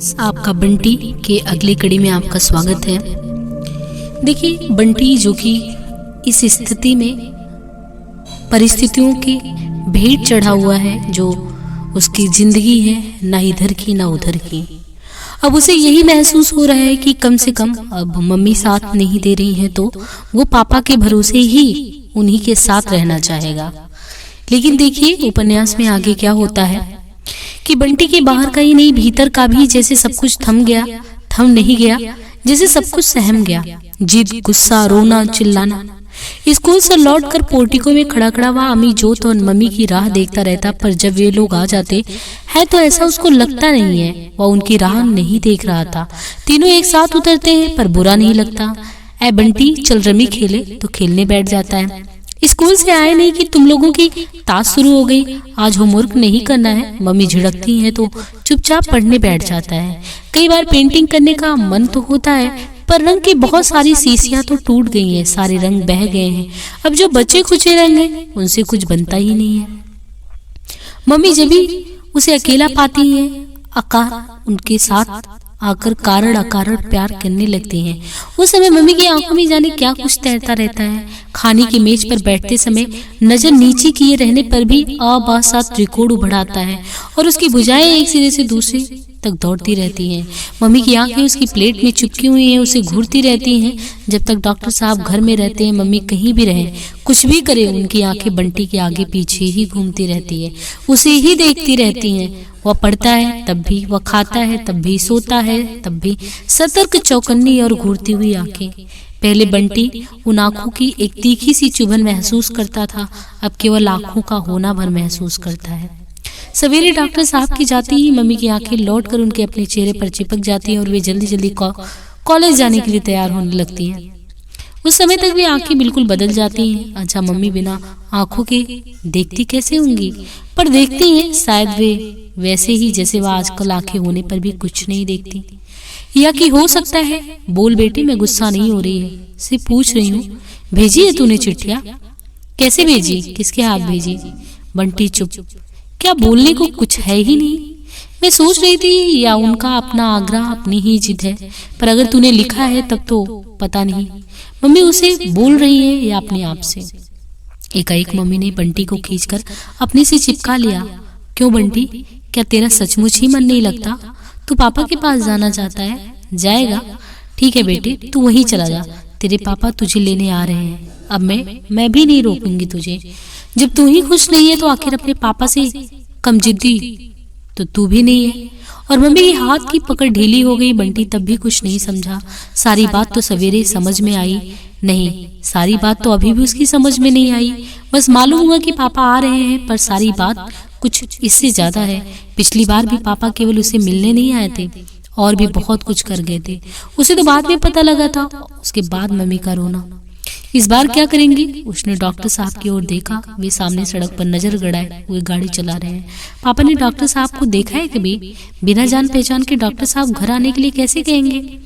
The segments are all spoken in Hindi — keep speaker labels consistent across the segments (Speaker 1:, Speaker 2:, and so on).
Speaker 1: आपका बंटी के अगली कड़ी में आपका स्वागत है। देखिए, बंटी जो कि इस स्थिति में परिस्थितियों की भेंट चढ़ा हुआ है, जो उसकी जिंदगी है ना इधर की ना उधर की। अब उसे यही महसूस हो रहा है कि कम से कम अब मम्मी साथ नहीं दे रही है तो वो पापा के भरोसे ही उन्हीं के साथ रहना चाहेगा। लेकिन देखिए उपन्यास में आगे क्या होता है कि बंटी के बाहर का ही नहीं भीतर का भी जैसे सब कुछ थम नहीं गया, जैसे सब कुछ सहम गया। जिद, गुस्सा, रोना, चिल्लाना। स्कूल से लौटकर पोर्टिको में खड़ा वह अम्मी जोत और मम्मी की राह देखता रहता, पर जब वे लोग आ जाते हैं तो ऐसा उसको लगता नहीं है वह उनकी राह नहीं देख रहा था। तीनों एक साथ उतरते हैं पर बुरा नहीं लगता। ऐ बंटी चल रमी खेले तो खेलने बैठ जाता है। स्कूल से आए नहीं कि तुम लोगों की ताश शुरू हो गई, आज होमवर्क नहीं करना है। मम्मी झिड़कती हैं तो चुपचाप पढ़ने बैठ जाता है। कई बार पेंटिंग करने का मन तो होता है, पर रंग की बहुत सारी शीशियां तो टूट गई हैं, सारे रंग बह गए हैं। अब जो बचे खुचे रंग हैं उनसे कुछ बनता ही नहीं है। मम्मी जब भी उसे अकेला पाती है उनके साथ आकर कारण अकारण प्यार करने लगती हैं। उस समय मम्मी की आंखों में जाने क्या कुछ तैरता रहता है। खाने की मेज पर बैठते समय नजर नीचे किए रहने पर भी अबासात रिकॉर्ड उभराता है और उसकी भुजाएं एक सिरे से दूसरे तक दौड़ती रहती हैं। मम्मी की आंखें उसकी प्लेट में चिपकी हुई हैं, उसे घूरती रहती हैं। जब तक डॉक्टर साहब घर में रहते हैं, मम्मी कहीं भी रहे, कुछ भी करे, उनकी आंखें बंटी के आगे पीछे ही घूमती रहती है, उसे ही देखती रहती हैं। वह पढ़ता है तब भी, वह खाता है तब भी, सोता है तब भी, सतर्क, चौकन्नी और घूरती हुई आंखें। पहले बंटी उन आंखों की एक तीखी सी चुभन महसूस करता था, अब केवल आंखों का होना भर महसूस करता है। सवेरे डॉक्टर साहब की जाती ही मम्मी की आंखें लौटकर उनके अपने चेहरे पर चिपक जाती हैं और वे जल्दी जल्दी कॉलेज जाने के लिए तैयार होने लगती हैं। उस समय तक भी आंखें बिल्कुल बदल जाती हैं। अच्छा, मम्मी बिना आंखों के देखती कैसे होंगी? पर देखती हैं शायद वे वैसे ही जैसे वह आजकल आंखें होने पर भी कुछ नहीं देखती। या कि हो सकता है, बोल बेटी, मैं गुस्सा नहीं हो रही है, से पूछ रही हूँ, भेजी है तूने चिट्ठियाँ? कैसे भेजी? किसके हाथ भेजी? बंटी चुप। क्या बोलने को कुछ है ही नहीं? मैं सोच रही थी या उनका अपना आग्रह, अपनी ही जिद है, पर अगर तूने लिखा है तब तो पता नहीं मम्मी उसे बोल रही है या अपने आप से। एकाएक मम्मी ने बंटी को खींचकर अपने से चिपका लिया। क्यों बंटी, क्या तेरा सचमुच ही मन नहीं लगता? तू पापा के पास जाना चाहता है? जाएगा, ठीक है बेटे, तू वहीं चला जा, तेरे पापा तुझे लेने आ रहे हैं। अब मैं भी नहीं रोकूंगी तुझे। जब तू ही खुश नहीं है तो आखिर अपने पापा से कम जिद्दी तो तू भी नहीं है। और मम्मी की हाथ की पकड़ ढीली हो गई। बंटी तब भी कुछ नहीं समझा। सारी बात तो सवेरे समझ में आई नहीं, सारी बात तो अभी भी उसकी समझ में नहीं आई। बस मालूम हुआ कि पापा आ रहे हैं, पर सारी बात कुछ इससे ज्यादा है। पिछली बार भी पापा केवल उसे मिलने नहीं आए थे, और भी बहुत कुछ कर गए थे। उसे तो बाद में पता लगा था। उसके बाद मम्मी का रोना। इस बार क्या करेंगी? उसने डॉक्टर साहब की ओर देखा। वे सामने सड़क पर नजर गड़ाए हुए गाड़ी चला रहे हैं। पापा ने डॉक्टर साहब को देखा है कभी? बिना जान पहचान के डॉक्टर साहब घर आने के लिए कैसे कहेंगे?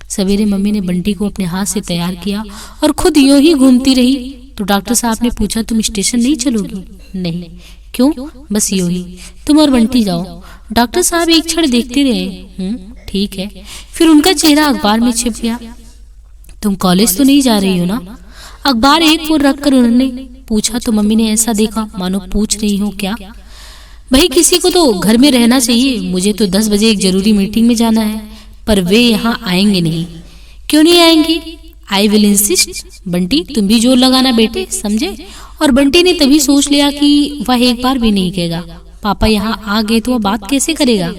Speaker 1: सवेरे मम्मी ने बंटी को अपने हाथ से तैयार किया और खुद यूं ही घूमती रही तो डॉक्टर साहब ने पूछा, तुम स्टेशन नहीं चलोगी? नहीं। क्यों? बस यूं ही, तुम और बंटी जाओ। डॉक्टर साहब एक क्षण देखते रहे। ठीक है। फिर उनका चेहरा अखबार में छिप गया। तुम कॉलेज तो नहीं जा रही हो ना? अखबार एक ओर रखकर उन्होंने पूछा तो मम्मी ने ऐसा देखा मानो पूछ रही हो क्या। भाई किसी को तो घर में रहना चाहिए, मुझे तो 10 बजे एक जरूरी मीटिंग में जाना है, पर वे यहाँ आएंगे नहीं। क्यों नहीं आएंगे? I will insist. बंटी तुम भी जोर लगाना बेटे, समझे? और बंटी ने तभी सोच लिया कि वह एक बार भी नहीं कहेगा। पापा यहाँ आ गए तो वह बात कैसे करेगा?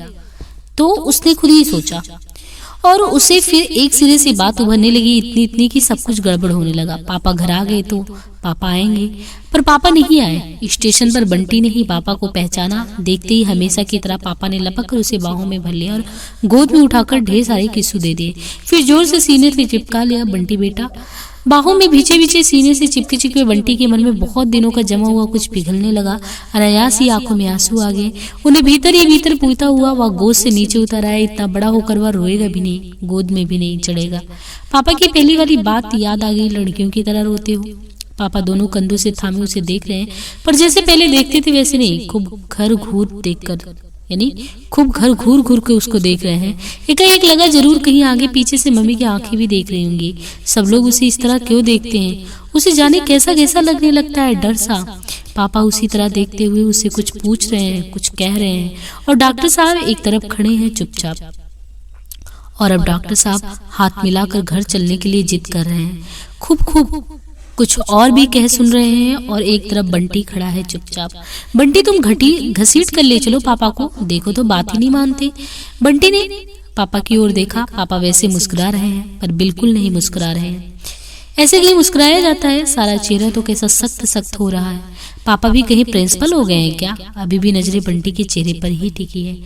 Speaker 1: तो उसने खुद ही सोचा और उसे फिर एक सिरे से बात उभरने लगी, इतनी कि सब कुछ गड़बड़ होने लगा। पापा घर आ गए तो पापा आएंगे, पर पापा नहीं आए। स्टेशन पर बंटी ने ही पापा को पहचाना। देखते ही हमेशा की तरह पापा ने लपक कर उसे बाहों में भर लिया और गोद में उठाकर ढेर सारे किस्सू दे दिए। फिर जोर से सीने से चिपका लिया। बंटी बेटा, बाहों में भीचे सीने से चिपके चिपके बंटी के मन में बहुत दिनों का जमा हुआ कुछ पिघलने लगा। अनायास ही आंखों में आंसू आ गए। उन्हें भीतर ही भीतर पूछता हुआ वह गोद से नीचे उतर आया। इतना बड़ा होकर वह रोएगा भी नहीं, गोद में भी नहीं चढ़ेगा। पापा की पहली वाली बात याद आ गई, लड़कियों की तरह रोते हो। पापा दोनों कंधों से थामे उसे देख रहे हैं, पर जैसे पहले देखते थे वैसे नहीं, खूब घर घूर देखकर यानी खूब घर घूर घूर के उसको देख रहे हैं। एकाएक लगा जरूर कहीं आगे पीछे से मम्मी की आंखें भी देख रही होंगी। सब लोग उसे इस तरह क्यों देखते हैं? उसे जाने कैसा कैसा लगने लगता है, डर सा। पापा उसी तरह देखते हुए उससे कुछ पूछ रहे हैं, कुछ कह रहे हैं, और डॉक्टर साहब एक तरफ खड़े हैं चुपचाप। और अब डॉक्टर साहब हाथ मिलाकर घर चलने के लिए जिद कर रहे हैं। खूब खूब कुछ और भी कह सुन रहे हैं, और एक तरफ बंटी खड़ा है चुपचाप। बंटी तुम घसीट कर ले चलो पापा को, देखो तो बात ही नहीं मानते। बंटी ने पापा की ओर देखा। पापा वैसे मुस्कुरा रहे हैं पर बिल्कुल नहीं मुस्कुरा रहे हैं। ऐसे कहीं मुस्कुराया जाता है? सारा चेहरा तो कैसा सख्त सख्त हो रहा है। पापा भी कहीं प्रिंसिपल हो गए हैं क्या? अभी भी नजरें बंटी के चेहरे पर ही टिकी है।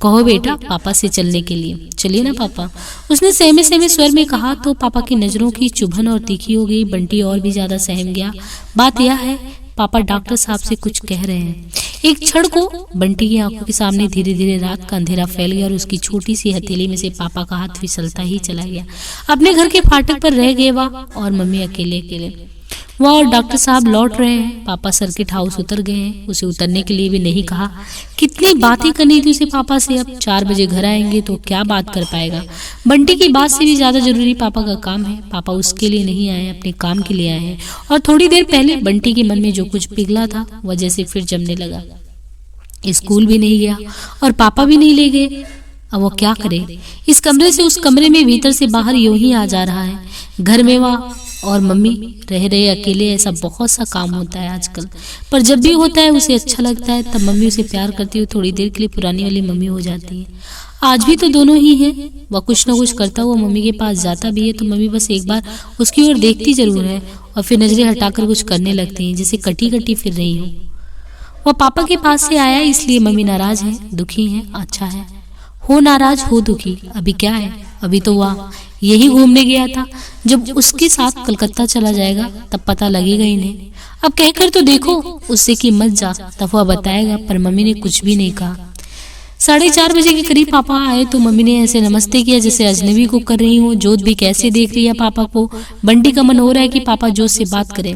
Speaker 1: कहो बेटा पापा से चलने के लिए। चलिए ना पापा, उसने सहमे सहमे स्वर में कहा। तो पापा की नजरों की चुभन और तीखी हो गई। बंटी और भी ज्यादा सहम गया। बात यह है, पापा डॉक्टर साहब से कुछ कह रहे हैं। एक क्षण को बंटी की आंखों के सामने धीरे धीरे रात का अंधेरा फैल गया, और उसकी छोटी सी हथेली में से पापा का हाथ फिसलता ही चला गया। अपने घर के फाटक पर रह गए वह और मम्मी अकेले अकेले। वह और डॉक्टर साहब लौट रहे हैं। पापा सर्किट हाउस उतर गए हैं। उसे उतरने के लिए भी नहीं कहा। कितनी बातें करनी थी उसे पापा से। अब 4 बजे घर आएंगे तो क्या बात कर पाएगा? बंटी की बात से भी ज्यादा जरूरी पापा का काम है। पापा उसके लिए नहीं आए, अपने काम के लिए आए हैं। और थोड़ी देर पहले बंटी के मन में जो कुछ पिघला था वह जैसे फिर जमने लगा। स्कूल भी नहीं गया और पापा भी नहीं ले गए। अब वो क्या करे? इस कमरे से उस कमरे में, भीतर से बाहर यूं ही आ जा रहा है। घर में वह और मम्मी रह रहे अकेले, ऐसा बहुत सा काम होता है आजकल। पर जब भी होता है उसे अच्छा लगता है। तब मम्मी उसे प्यार करती हुई थोड़ी देर के लिए पुरानी वाली मम्मी हो जाती है। आज भी तो दोनों ही हैं। वह कुछ न कुछ करता हुआ मम्मी के पास जाता भी है तो मम्मी बस एक बार उसकी ओर देखती जरूर है, और फिर नजरें हटाकर कुछ करने लगती हैं, जैसे कटी कटी फिर रही हो। वह पापा के पास से आया इसलिए मम्मी नाराज है, दुखी है। अच्छा है, हो नाराज हो दुखी, अभी क्या है? अभी तो वह यही घूमने गया था। जब उसके साथ कलकत्ता चला जाएगा तब पता लगेगा इन्हें। अब कहकर तो देखो उससे कि मत जा, तब वह बताएगा। पर मम्मी ने कुछ भी नहीं कहा। 4:30 बजे के करीब पापा आए तो मम्मी ने ऐसे नमस्ते किया जैसे अजनबी को कर रही हो। जोत भी कैसे देख रही है पापा को। बंटी का मन हो रहा है कि पापा जोत से बात करें,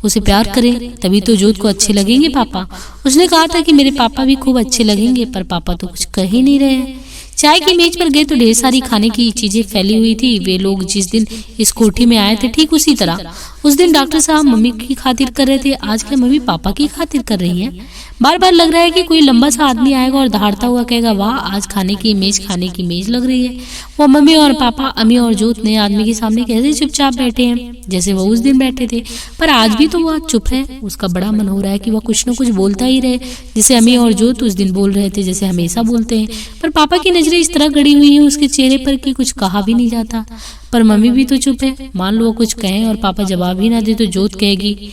Speaker 1: उसे प्यार करें, तभी तो जोत को अच्छे लगेंगे पापा। उसने कहा था कि मेरे पापा भी खूब अच्छे लगेंगे, पर पापा तो कुछ कह ही नहीं रहे हैं। चाय की मेज पर गए तो ढेर सारी खाने की चीजें फैली हुई थी। वे लोग जिस दिन इस कोठी में आए थे ठीक उसी तरह उस दिन डॉक्टर साहब मम्मी की खातिर कर रहे थे। आज क्या मम्मी पापा की खातिर कर रही है? बार बार लग रहा है कि कोई लंबा सा आदमी आएगा और दहाड़ता हुआ कहेगा, वाह आज खाने की मेज लग रही है। वो मम्मी और पापा, अम्मी और जोत नए आदमी के सामने कैसे चुपचाप बैठे हैं, जैसे वो उस दिन बैठे थे। पर आज भी तो वह चुप है। उसका बड़ा मन हो रहा है कि वह कुछ न कुछ बोलता ही रहे, जैसे अम्मी और जोत उस दिन बोल रहे थे, जैसे हमेशा बोलते हैं। पर पापा की नजरें इस तरह गड़ी हुई हैं उसके चेहरे पर कि कुछ कहा भी नहीं जाता। पर मम्मी भी तो चुप है। मान लो वो कुछ कहें और पापा जवाब ही ना दे तो जोत कहेगी,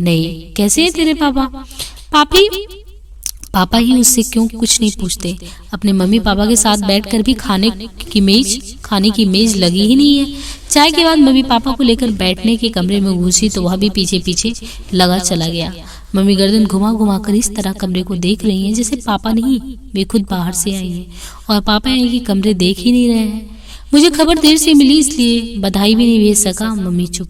Speaker 1: नहीं कैसे है तेरे पापा? पापा ही उससे क्यों कुछ नहीं पूछते? अपने मम्मी पापा के साथ बैठकर भी खाने की मेज लगी ही नहीं है। चाय के बाद मम्मी पापा को लेकर बैठने के कमरे में घुसी तो वह भी पीछे पीछे लगा चला गया। मम्मी गर्दन घुमा घुमा कर इस तरह कमरे को देख रही हैं जैसे पापा नहीं, वे खुद बाहर से आई हैं और पापा हैं कि कमरे देख ही नहीं रहे हैं। मुझे खबर देर से मिली इसलिए बधाई भी नहीं भेज सका। मम्मी चुप।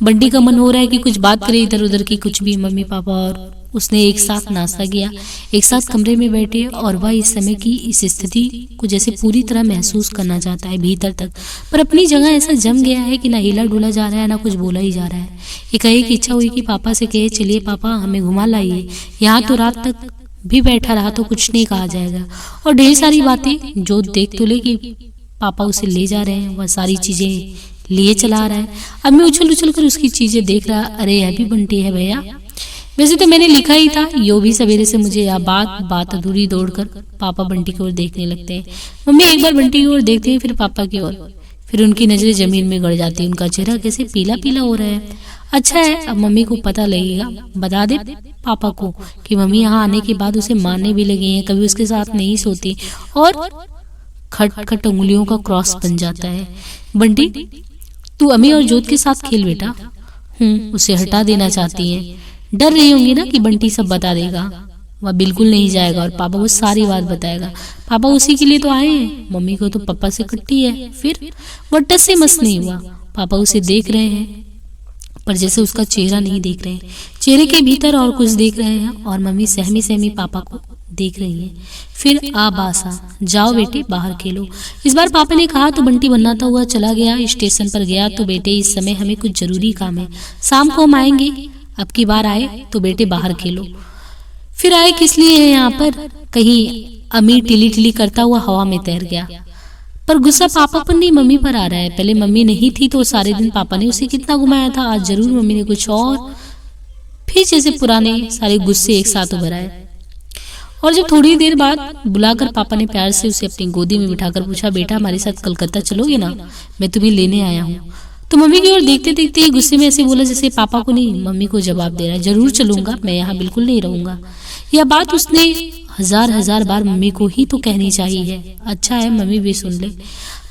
Speaker 1: बंटी का मन हो रहा है कि कुछ बात करे इधर उधर की, कुछ भी। मम्मी पापा और उसने एक साथ नाश्ता किया, एक साथ कमरे में बैठे, और वह इस समय की इस स्थिति को जैसे पूरी तरह महसूस करना चाहता है भीतर तक। पर अपनी जगह ऐसा जम गया है कि ना हिला डुला जा रहा है ना कुछ बोला ही जा रहा है। एक इच्छा हुई कि पापा से कहे, चलिए पापा हमें घुमा लाइए, यहाँ तो रात तक भी बैठा रहा तो कुछ नहीं कहा जाएगा। और ढेर सारी बातें जो देख तो ले कि पापा उसे ले जा रहे हैं, वह सारी चीजें लिए चला रहा है। अब मैं उछल उछल कर उसकी चीजें देख रहा, अरे यह भी बंटी है भैया। वैसे तो मैंने लिखा ही था, यो भी सवेरे से मुझे यह बात अधूरी दौड़कर पापा बंटी की ओर देखने लगते हैं। मम्मी एक बार बंटी की ओर देखती है, फिर पापा की ओर, फिर उनकी नजरें जमीन में गड़ जाती है। उनका चेहरा कैसे पीला पीला हो रहा है। अच्छा है, अब मम्मी को पता लगेगा। बता दे पापा को कि मम्मी यहाँ आने के बाद उसे मारने भी लगी हैं, कभी उसके साथ नहीं सोती और खट खट उंगलियों का क्रॉस बन जाता है। बंटी तू अम्मी और जोत के साथ खेल बेटा। उसे हटा देना चाहती है। डर रही होंगी ना कि बंटी सब बता देगा। वह बिल्कुल नहीं जाएगा और पापा को सारी बात बताएगा। पापा उसी के लिए तो आए हैं। मम्मी को तो पापा से कट्टी है। फिर वह टस से मस नहीं हुआ। पापा उसे देख रहे हैं पर जैसे उसका चेहरा नहीं देख रहे हैं, चेहरे के भीतर और कुछ देख रहे हैं। और मम्मी सहमी सहमी पापा को देख रही हैं। फिर आबासा, जाओ बेटे बाहर खेलो। इस बार पापा ने कहा तो बंटी बनाता हुआ चला गया। स्टेशन पर गया तो बेटे इस समय हमें कुछ जरूरी काम है, शाम को हम आएंगे, अब की बार आए तो बेटे बाहर खेलो। फिर आए किस लिए है यहाँ पर? कहीं अमीर टिली टिली करता हुआ हवा में तैर गया। पर गुस्सा पापा पर नहीं मम्मी पर आ रहा है। पहले मम्मी नहीं थी तो सारे दिन पापा ने उसे कितना घुमाया था, आज जरूर मम्मी ने कुछ और। फिर जैसे पुराने सारे गुस्से एक साथ उभर आए। और जब थोड़ी देर बाद बुलाकर पापा ने प्यार से उसे अपनी गोदी में बिठाकर पूछा, बेटा हमारे साथ कलकत्ता चलोगे ना, मैं तुम्हें लेने आया हूँ। तो मम्मी की ओर देखते देखते ही गुस्से में ऐसे बोला जैसे पापा को नहीं मम्मी को जवाब दे रहा है, जरूर चलूंगा, मैं यहाँ बिल्कुल नहीं रहूंगा। यह बात उसने हजार बार मम्मी को ही तो कहनी चाहिए। अच्छा है मम्मी भी सुन ले।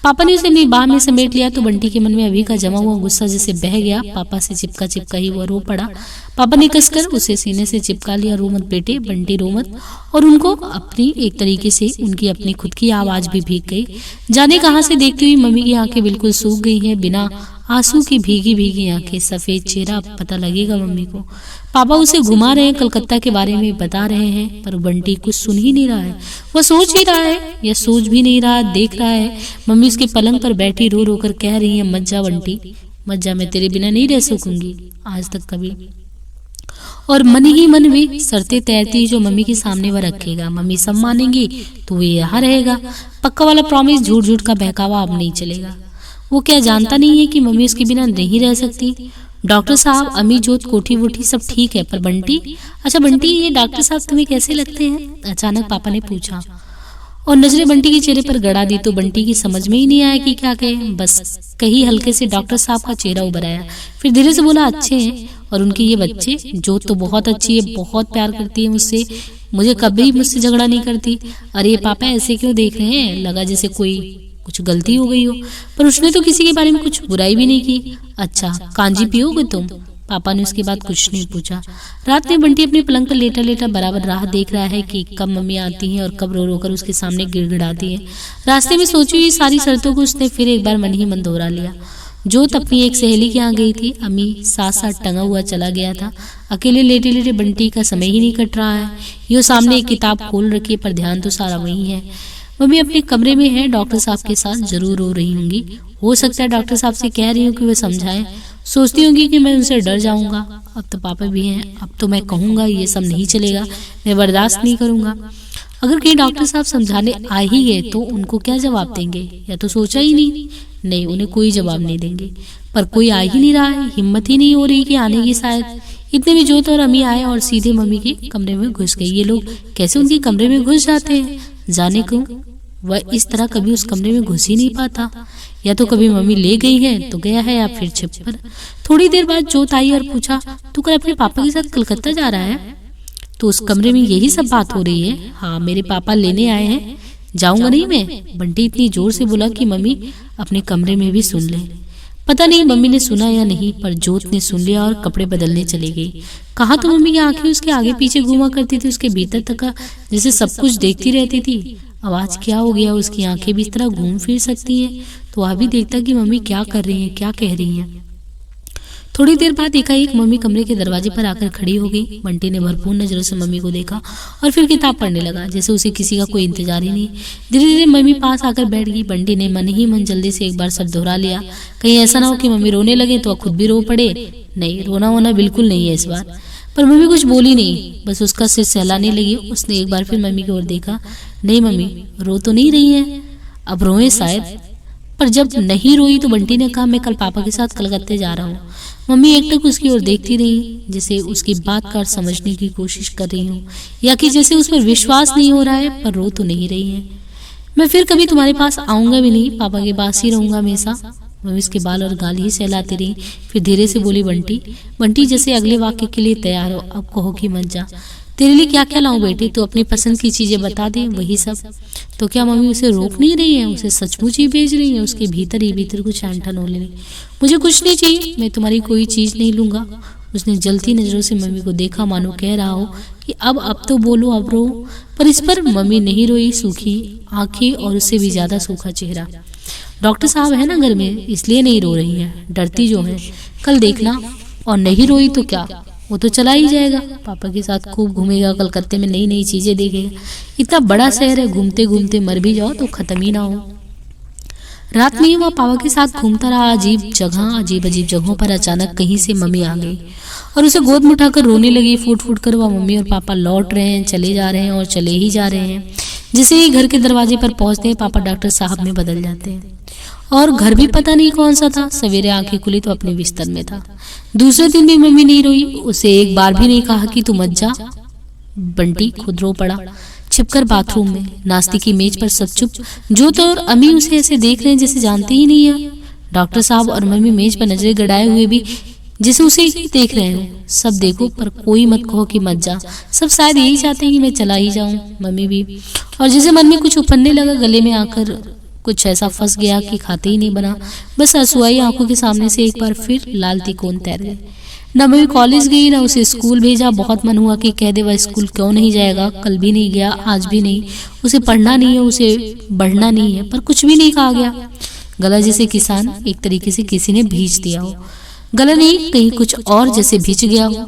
Speaker 1: पापा ने उसे अपनी बाह में समेट लिया तो बंटी के मन में अभी का जमा हुआ गुस्सा जैसे बह गया। पापा से चिपका चिपका ही वो रो पड़ा। पापा ने कसकर उसे सीने से चिपका लिया। रो मत बेटे, बंटी रो मत। और उनको अपनी एक तरीके से उनकी अपनी खुद की आवाज भी भीग गई। जाने कहां से देखती हुई मम्मी की आंखें बिल्कुल सूख गई हैं, बिना आंसू की भीगी भीगी आंखें, सफेद चेहरा, पता लगेगा मम्मी को। पापा उसे घुमा रहे हैं, कलकत्ता के बारे में बता रहे हैं, पर बंटी कुछ सुन ही नहीं रहा है। वह सोच ही रहा है या सोच भी नहीं रहा, देख रहा है मम्मी उसके पलंग पर बैठी रो रो कर कह रही है, मत जा बंटी मत जा, मैं तेरे बिना नहीं रह सकूंगी आज तक कभी। और मन ही मन में शर्तें तैरती जो मम्मी के सामने वह रखेगा। मम्मी सब मानेंगी तो वो यहाँ रहेगा। पक्का वाला प्रॉमिस, झूठ झूठ का बहकावा अब नहीं चलेगा। वो क्या जानता नहीं है कि मम्मी उसके बिना नहीं रह सकती। डॉक्टर साहब, अम्मी, जोत, कोठी वोठी सब ठीक है, पर बंटी? अच्छा बंटी, ये डॉक्टर साहब तुम्हें कैसे लगते हैं? अचानक पापा ने पूछा और नजरें बंटी के चेहरे पर गड़ा दी तो बंटी की समझ में ही नहीं आया कि क्या कहे। बस कहीं हल्के से डॉक्टर साहब का चेहरा उभर आया। फिर धीरे से बोला, अच्छे हैं। और उनके ये बच्चे? जोत तो बहुत अच्छी है, बहुत प्यार करती है मुझसे, मुझे कभी मुझसे झगड़ा नहीं करती। अरे पापा ऐसे क्यों देख रहे हैं? लगा जैसे कोई कुछ गलती हो गई हो, पर उसने तो किसी के बारे में कुछ बुराई भी नहीं की। अच्छा कांजी पियोगे तुम? पापा ने उसके बाद कुछ नहीं पूछा। रात में बंटी अपने पलंग पर लेटा लेटा बराबर राह देख रहा है कि कब मम्मी आती हैं और कब रो रो कर उसके सामने गिड़गिड़ाती है। रास्ते में सोची हुई सारी शर्तों को उसने फिर एक बार मन ही मन दोहरा लिया। जोत अपनी एक सहेली के यहाँ गई थी, अम्मी साथ साथ टंगा हुआ चला गया था। अकेले लेटे लेटे बंटी का समय ही नहीं कट रहा है। यो सामने एक किताब खोल रखी है, पर ध्यान तो सारा वही है। मम्मी अपने कमरे में है, डॉक्टर साहब के साथ जरूर रो रही होंगी। हो सकता है डॉक्टर साहब से कह रही हूँ कि वे समझाएं। सोचती होंगी कि मैं उनसे डर जाऊंगा। अब तो पापा भी हैं, अब तो मैं कहूंगा ये सब नहीं चलेगा, मैं बर्दाश्त नहीं करूंगा। अगर कहीं डॉक्टर साहब समझाने आ ही गए तो उनको क्या जवाब देंगे? या तो सोचा ही नहीं, उन्हें कोई जवाब नहीं देंगे। पर कोई आ ही नहीं रहा है, हिम्मत ही नहीं हो रही कि आने की। शायद इतने में जोत और अम्मी आए और सीधे मम्मी के कमरे में घुस गई। ये लोग कैसे उनके कमरे में घुस जाते हैं? जाने क्यों वह इस तरह कभी उस कमरे में घुस ही नहीं पाता। या तो कभी मम्मी ले गई है तो गया है, या फिर छिप पर। थोड़ी देर बाद जोत आई और पूछा, तू कल अपने पापा के साथ कलकत्ता जा रहा है? तो उस कमरे में यही सब बात हो रही है? हाँ, मेरे पापा लेने आए हैं। जाऊंगा नहीं मैं, बंटी इतनी जोर से बोला कि मम्मी अपने कमरे में भी सुन ले। पता नहीं मम्मी ने सुना या नहीं, पर जोत ने सुन लिया और कपड़े बदलने चली गई। कहा तो मम्मी की आंखें उसके आगे पीछे घूमा करती थी, उसके भीतर तक का जैसे सब कुछ देखती रहती थी। आवाज क्या हो गया? उसकी आंखें भी इस तरह घूम फिर सकती हैं तो वह भी देखता कि मम्मी क्या कर रही हैं, क्या कह रही हैं। थोड़ी देर बाद एकाएक मम्मी कमरे के दरवाजे पर आकर खड़ी हो गई। बंटी ने भरपूर नजरों से मम्मी को देखा और फिर किताब पढ़ने लगा, जैसे उसे किसी का कोई इंतजार ही नहीं। धीरे धीरे मम्मी पास आकर बैठ गई। बंटी ने मन ही मन जल्दी से एक बार सब दोहरा लिया, कहीं ऐसा ना हो कि मम्मी रोने लगे तो वह खुद भी रो पड़े। नहीं, रोना वोना बिल्कुल नहीं है इस बार। पर मम्मी कुछ बोली नहीं, बस उसका सिर सहलाने लगी। उसने एक बार फिर मम्मी की ओर देखा। नहीं मम्मी रो तो नहीं रही है, अब रोए शायद। पर जब नहीं रोई तो बंटी ने कहा, मैं कल पापा के साथ कलकत्ते जा रहा हूँ। मम्मी एकटक उसकी ओर देखती रही, जैसे उसकी बात का समझने की कोशिश कर रही हूँ, या कि जैसे उस पर विश्वास नहीं हो रहा है, पर रो तो नहीं रही है। मैं फिर कभी तुम्हारे पास आऊंगा भी नहीं, पापा के पास ही रहूंगा हमेशा। मम्मी उसके बाल और गाल ही सहलाती रही। फिर धीरे से बोली, बंटी जैसे अगले वाक्य के लिए तैयार हो, अब कहो कि मत जा। तेरे लिए क्या क्या लाऊं बेटी, तो अपनी पसंद की चीजें बता दे, वही सब। तो क्या मम्मी उसे रोक नहीं रही है? उसे सचमुच ही भेज रही है? उसके भीतर ही भीतर कुछ ऐंठन हो रही। मुझे कुछ नहीं चाहिए, मैं तुम्हारी कोई चीज नहीं लूंगा। उसने जलती नजरों से मम्मी को देखा, मानो कह रहा हो कि अब तो बोलो, अब रो। पर इस पर मम्मी नहीं रोई। सूखी आंखें और उससे भी ज्यादा सूखा चेहरा। डॉक्टर साहब है ना घर में, इसलिए नहीं रो रही है, डरती जो है। कल देखना। और नहीं रोई तो क्या, वो तो चला ही जाएगा, पापा के साथ खूब घूमेगा, कलकत्ते में नई नई चीजें देखेगा। इतना बड़ा शहर है, घूमते घूमते मर भी जाओ तो खत्म ही ना हो। रात में ही वह पापा के साथ घूमता रहा अजीब अजीब जगहों पर। अचानक कहीं से मम्मी आ गई और उसे गोद में उठाकर रोने लगी। फूट फूट कर वह मम्मी और पापा लौट रहे हैं, चले जा रहे हैं और चले ही जा रहे हैं। जैसे ही घर के दरवाजे पर पहुंचते हैं, पापा डॉक्टर साहब में बदल जाते हैं। और घर भी पता नहीं कौन सा था। सवेरे आंखें खुली तो अपने बिस्तर में था। दूसरे दिन भी मम्मी नहीं रोई, उसे एक बार भी नहीं कहा कि तू मत जा। बंटी खुद रो पड़ा, छिपकर बाथरूम में। नाश्ते की मेज पर सब चुप। जोत और अम्मी उसे ऐसे देख रहे हैं जैसे जानते ही नहीं है। डॉक्टर साहब और मम्मी मेज पर नजरें गड़ाए हुए भी जैसे उसे ही देख रहे हो। सब देखो पर कोई मत कहो कि मत जा। सब शायद यही चाहते हैं कि मैं चला ही जाऊं। मम्मी भी। और जैसे मन में कुछ उफनने लगा, गले में आकर कुछ ऐसा फंस गया कि खाते ही नहीं बना। बस आंसुआई आंखों के सामने से एक बार फिर लाल तिकोन तैर गए। न मम्मी कॉलेज गई, न उसे स्कूल भेजा। बहुत मन हुआ कि कह दे वह स्कूल क्यों नहीं जाएगा। कल भी नहीं गया, आज भी नहीं। उसे पढ़ना नहीं है, उसे बढ़ना नहीं है, पर कुछ भी नहीं कहा गया। गला जैसे किसान एक तरीके से किसी ने भींच दिया हो। गला नहीं, कहीं कुछ और जैसे भींच गया हो।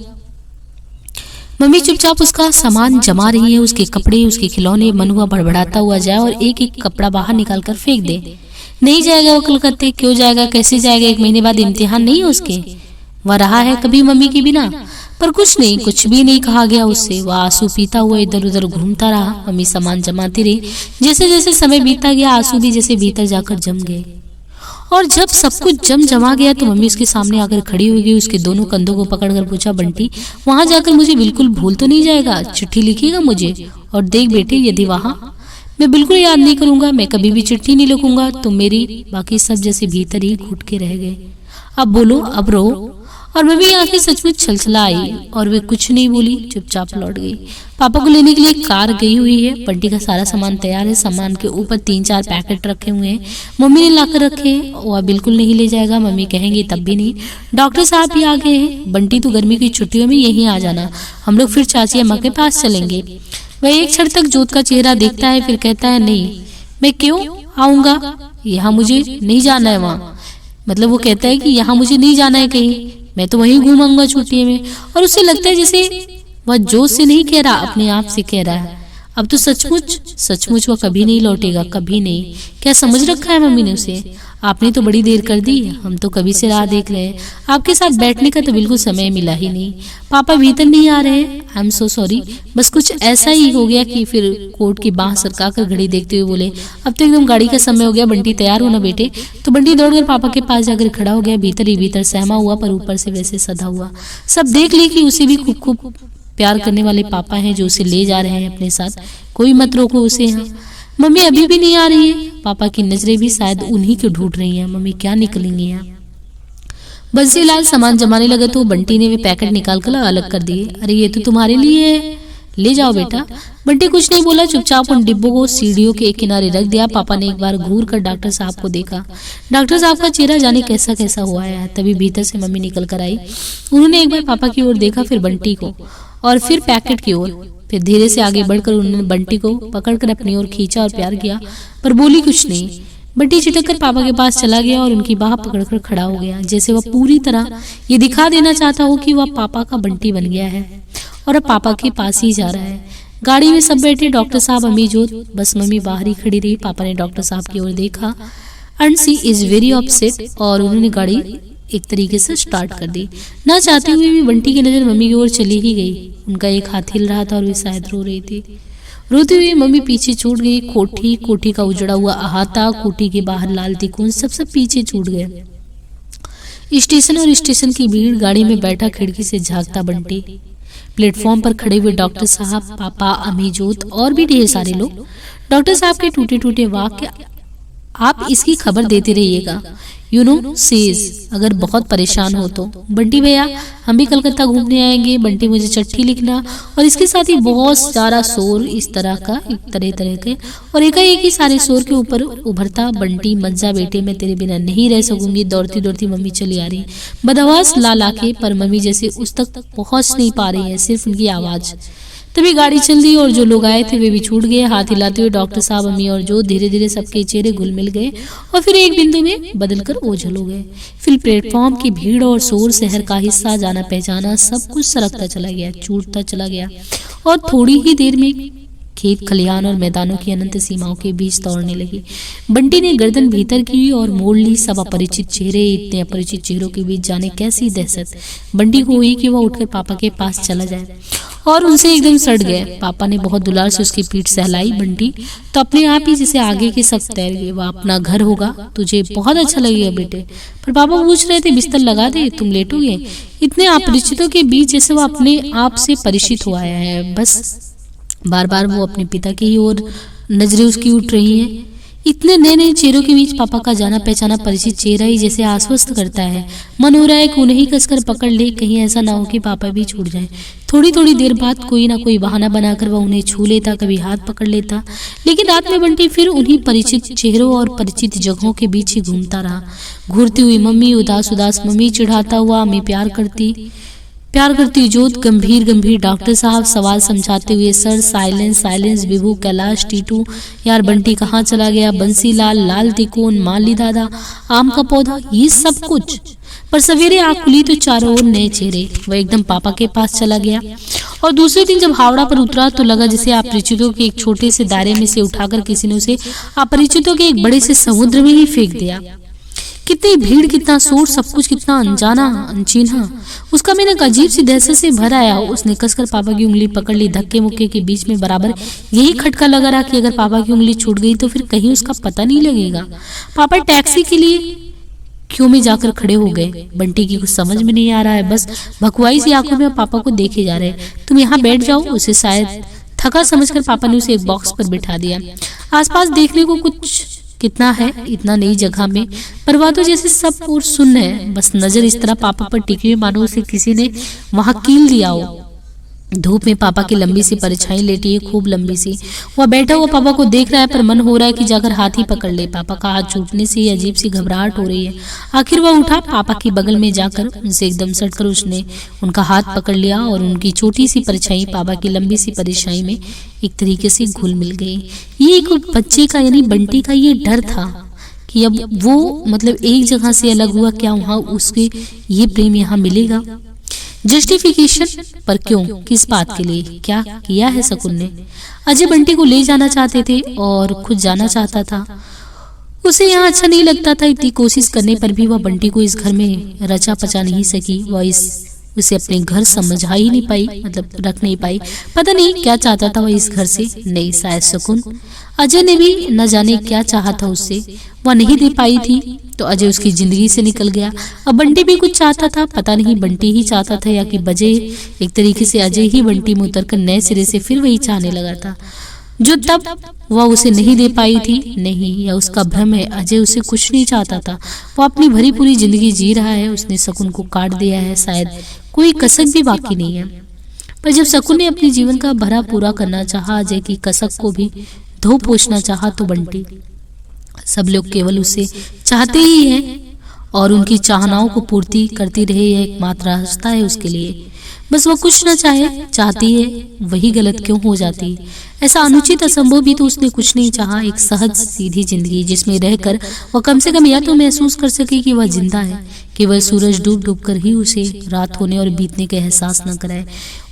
Speaker 1: मम्मी चुपचाप उसका सामान जमा रही है, उसके कपड़े, उसके खिलौने। मन हुआ बड़बड़ाता हुआ जाए और एक एक कपड़ा बाहर निकाल कर फेंक दे। नहीं जाएगा वो कलकत्ते, क्यों जाएगा, कैसे जाएगा? 1 महीने बाद इम्तिहान नहीं है उसके। वह रहा है कभी मम्मी के बिना, पर कुछ भी नहीं कहा गया उससे। वह आंसू पीता हुआ इधर उधर घूमता रहा। मम्मी सामान जमाती रही। जैसे जैसे समय बीतता गया, आंसू भी जैसे भीतर जाकर जम गए। और जब सब कुछ जमा गया तो मम्मी उसके सामने आकर खड़ी हो गई। उसके दोनों कंधों को पकड़कर पूछा, बंटी वहां जाकर मुझे बिल्कुल भूल तो नहीं जाएगा? चिट्ठी लिखिएगा मुझे। और देख बेटे, यदि वहां मैं बिल्कुल याद नहीं करूंगा, मैं कभी भी चिट्ठी नहीं लिखूंगा, तो मेरी बाकी सब जैसे भीतर ही घुट के रह गए। अब बोलो, अब रो। और मम्मी आंखें सचमुच छलछला आई और वे कुछ नहीं बोली, चुपचाप लौट गई। पापा को लेने के लिए कार गई हुई है। बंटी का सारा सामान तैयार है। सामान के ऊपर 3-4 पैकेट रखे हुए हैं। मम्मी ने लाकर रखे हैं। वह बिल्कुल नहीं ले जाएगा, मम्मी कहेंगी तब भी नहीं। डॉक्टर साहब भी आ गए हैं। बंटी तो गर्मी की छुट्टियों में यहीं आ जाना, हम लोग फिर चाची अम्मा के पास चलेंगे। वह एक क्षण तक जोत का चेहरा देखता है, फिर कहता है, नहीं मैं क्यों आऊंगा, यहाँ मुझे नहीं जाना है। वहाँ मतलब वो कहता है कि यहाँ मुझे नहीं जाना है कहीं, मैं तो वहीं घूमूंगा छुट्टी में। और उसे लगता है जैसे वह जोश से नहीं कह रहा, अपने आप से कह रहा है। अब तो सचमुच वह कभी नहीं लौटेगा, कभी नहीं। क्या समझ रखा है मम्मी ने उसे? आपने तो बड़ी देर कर दी, हम तो कभी से राह देख रहे हैं। आपके साथ बैठने का तो बिल्कुल समय मिला ही नहीं। पापा भीतर नहीं आ रहे हैं, आई एम सो सॉरी। बस कुछ ऐसा ही हो गया कि फिर कोट की बांह सरकाकर घड़ी देखते हुए बोले, अब तो एकदम गाड़ी का समय हो गया, बंटी तैयार होना बेटे। तो बंटी दौड़कर पापा के पास जाकर खड़ा हो गया। भीतर ही भीतर सहमा हुआ, पर ऊपर से वैसे सधा हुआ। सब देख ली कि उसे भी खूब प्यार करने वाले पापा हैं जो उसे ले जा रहे हैं अपने साथ। कोई मत रोको उसे यहाँ। मम्मी अभी भी नहीं आ रही है। पापा की नजरें भी शायद उन्हीं को ढूंढ रही हैं। मम्मी क्या निकलेंगी यहाँ? बंसीलाल सामान जमाने लगे तो बंटी ने वे पैकेट निकाल कर अलग कर दिए। अरे ये तो तुम्हारे लिए है, ले जाओ बेटा। बंटी कुछ नहीं बोला, चुपचाप उन डिब्बों को सीढ़ियों के एक किनारे रख दिया। पापा ने एक बार घूर कर डॉक्टर साहब को देखा। डॉक्टर साहब का चेहरा जाने कैसा कैसा हुआ है। तभी भीतर से मम्मी निकल कर आई। उन्होंने एक बार पापा की ओर देखा, फिर बंटी को, और फिर पैकेट की ओर। फिर धीरे से आगे बढ़कर उन्होंने बंटी को पकड़कर अपनी ओर खींचा और प्यार किया, पर बोली कुछ नहीं। बंटी छिटक कर पापा के पास चला गया और उनकी बाह पकड़कर खड़ा हो गया, जैसे वह पूरी तरह ये दिखा देना चाहता हो कि वह पापा का बंटी बन गया है और अब पापा के पास ही जा रहा है। गाड़ी में सब बैठे, डॉक्टर साहब, अम्मी, जोत। बस मम्मी बाहर ही खड़ी रही। पापा ने डॉक्टर साहब की ओर देखा and she is very upset, और उन्होंने गाड़ी एक तरीके से स्टार्ट कर दी। ना चाहते हुए भी बंटी की नजर मम्मी की ओर चली ही गई। उनका एक हाथ हिल रहा था और वे शायद रो रही थी। रोती हुई मम्मी पीछे छूट गई। कोठी का उजड़ा हुआ अहाता, कोठी के बाहर लाल तिकोन, सब पीछे छूट गए। स्टेशन और स्टेशन की भीड़, गाड़ी में बैठा खिड़की से झांकता बंटी, प्लेटफॉर्म पर खड़े हुए डॉक्टर साहब, पापा, अम्मी, जोत और भी ढेर सारे लोग। डॉक्टर साहब के टूटे टूटे वाक्य, आप इसकी खबर देते रहिएगा, यू नो सीज, अगर बहुत परेशान हो तो। बंटी भैया हम भी कलकत्ता घूमने आएंगे, बंटी मुझे चिट्ठी लिखना। और इसके साथ ही बहुत सारा शोर, इस तरह का, तरह के, और एकाएक ही सारे शोर के ऊपर उभरता, बंटी मत जा बेटे, मैं तेरे बिना नहीं रह सकूंगी। दौड़ती दौड़ती मम्मी चली आ रही, बदहवास ला के, पर मम्मी जैसे उस तक पहुंच नहीं पा रही है, सिर्फ उनकी आवाज। तभी गाड़ी चल दी और जो लोग आए थे वे भी छूट गए। हाथ हिलाते हुए डॉक्टर साहब, अम्मी और जो धीरे धीरे सबके चेहरे घुल मिल गए और फिर एक बिंदु में बदलकर ओझल हो गए। फिर प्लेटफॉर्म की भीड़ और शोर, शहर का हिस्सा, जाना पहचाना सब कुछ सरकता चला गया, छूटता चला गया और थोड़ी ही देर में खेत, खलिहान और मैदानों की अनंत सीमाओं के बीच दौड़ने लगी। बंटी ने गर्दन भीतर की और मोड़ ली। सब अपरिचित चेहरे, इतने अपरिचित चेहरों के बीच जाने कैसी दहशत। बंटी को हुई कि वह उठकर पापा के पास चला जाए और उनसे एकदम सट गए। पापा ने बहुत दुलार से उसकी पीठ सहलाई। बंटी तो अपने आप ही जैसे आगे के सब तैर गए। वह अपना घर होगा, तुझे बहुत अच्छा लगेगा बेटे। पर पापा पूछ रहे थे, बिस्तर लगा दे, तुम लेटोगे। इतने अपरिचितों के बीच जैसे वह अपने आप से परिचित हो आया है। बस बार बार वो अपने पिता की ओर नजरें उसकी उठ रही हैं। इतने नए नए चेहरों के बीच पापा का जाना पहचाना परिचित चेहरा ही जैसे आश्वस्त करता है। मन हो रहा है कि उन्हें ही कसकर पकड़ ले, कहीं ऐसा ना हो कि पापा भी छूट जाए। थोड़ी थोड़ी देर बाद कोई ना कोई बहाना बनाकर वह उन्हें छू लेता, कभी हाथ पकड़ लेता। लेकिन रात में बंटी फिर उन्हीं परिचित चेहरों और परिचित जगहों के बीच ही घूमता रहा। घूरती हुई मम्मी, उदास उदास मम्मी, चिढ़ाता हुआ अम्मी, प्यार करती जोत, गंभीर गंभीर डॉक्टर साहब, सवाल समझाते हुए सर, साइलेंस साइलेंस, विभू, कैलाश, टीटू, यार बंटी कहाँ चला गया, बंसीलाल, लाल तिकोन, माली दादा, आम का पौधा, ये सब कुछ। पर सवेरे आँख खुली तो चारों ओर नए चेहरे। वह एकदम पापा के पास चला गया और दूसरे दिन जब हावड़ा पर उतरा तो लगा जैसे अपरिचितों के एक छोटे से दायरे में से उठाकर किसी ने उसे अपरिचितों के एक बड़े से समुद्र में ही फेंक दिया। कितनी भीड़, कितना शोर, सब कुछ कितना अनजाना, अनचिन्हा। उसका मन एक अजीब सी दहशत से भर आया। उसने कसकर पापा की उंगली पकड़ ली। धक्के मुक्के के बीच में बराबर यही खटका लगा रहा कि अगर पापा की उंगली छूट गई तो फिर कहीं उसका पता नहीं लगेगा। पापा टैक्सी के लिए क्यों में जाकर खड़े हो गए। बंटी की कुछ समझ में नहीं आ रहा है। बस भकुआई सी आंखों में पापा को देखे जा रहे। तुम यहाँ बैठ जाओ। उसे शायद थका समझकर पापा ने उसे एक बॉक्स पर बिठा दिया। आसपास देखने को कुछ कितना है, इतना नई जगह में, पर वह तो जैसे सब और सुन्न है। बस नजर इस तरह पापा पर टिकी हुई मानो उसे किसी ने वहां कील दिया हो। धूप में पापा की लंबी सी परछाई लेटी है, खूब लंबी सी। वह बैठा हुआ पापा को देख रहा है, पर मन हो रहा है कि जाकर हाथ ही पकड़ ले। पापा का हाथ छूटने से अजीब सी घबराहट हो रही है। आखिर वह उठा, पापा के बगल में जाकर उनसे एकदम सटकर उसने उनका हाथ पकड़ लिया और उनकी छोटी सी परछाई पापा की लंबी सी परछाई में एक तरीके से घुल मिल गई। ये एक बच्चे का यानी बंटी का ये डर था कि अब वो मतलब एक जगह से अलग हुआ, क्या वहां उसके ये प्रेम यहाँ मिलेगा। जस्टिफिकेशन पर क्यों, किस बात के लिए, क्या किया है शकुन ने। अजय बंटी को ले जाना चाहते थे और खुद जाना चाहता था। उसे यहाँ अच्छा नहीं लगता था। इतनी कोशिश करने पर भी वह बंटी को इस घर में रचा पचा नहीं सकी। वह उसे अपने घर समझा ही नहीं पाई, मतलब रख नहीं पाई। पता नहीं क्या चाहता था वह इस घर से। नहीं, शायद शकुन। अजय ने भी न जाने क्या चाहा था उससे, वह नहीं दे पाई थी तो अजय उसकी जिंदगी से निकल गया। अब बंटी भी कुछ चाहता था, पता नहीं बंटी ही चाहता था या कि बजय। एक तरीके से अजय ही बंटी में उतरकर नए सिरे से फिर वही चाहने लगा था जो तब वह उसे नहीं दे पाई थी। नहीं, यह उसका भ्रम है। अजय उसे कुछ नहीं चाहता था। वह अपनी भरी पूरी जिंदगी जी रहा है। उसने शकुन को काट दिया है, शायद कोई कसक भी बाकी नहीं है। पर जब शकुन ने अपने जीवन का भरा पूरा करना चाहा, अजय की कसक को भी धो पोछना चाहा, तो बंटी। सब लोग केवल उसे चाहते ही हैं और उनकी चाहनाओं को पूर्ति करती रहे, यह एकमात्र रास्ता है उसके लिए। बस वो कुछ ना चाहे, चाहती है वही गलत क्यों हो जाती। ऐसा अनुचित असंभव भी तो उसने कुछ नहीं चाहा। एक सहज सीधी जिंदगी जिसमें रहकर वह कम से कम या तो महसूस कर सके कि वह जिंदा है, केवल सूरज डूब डूब कर ही उसे रात होने और बीतने का एहसास न कराए।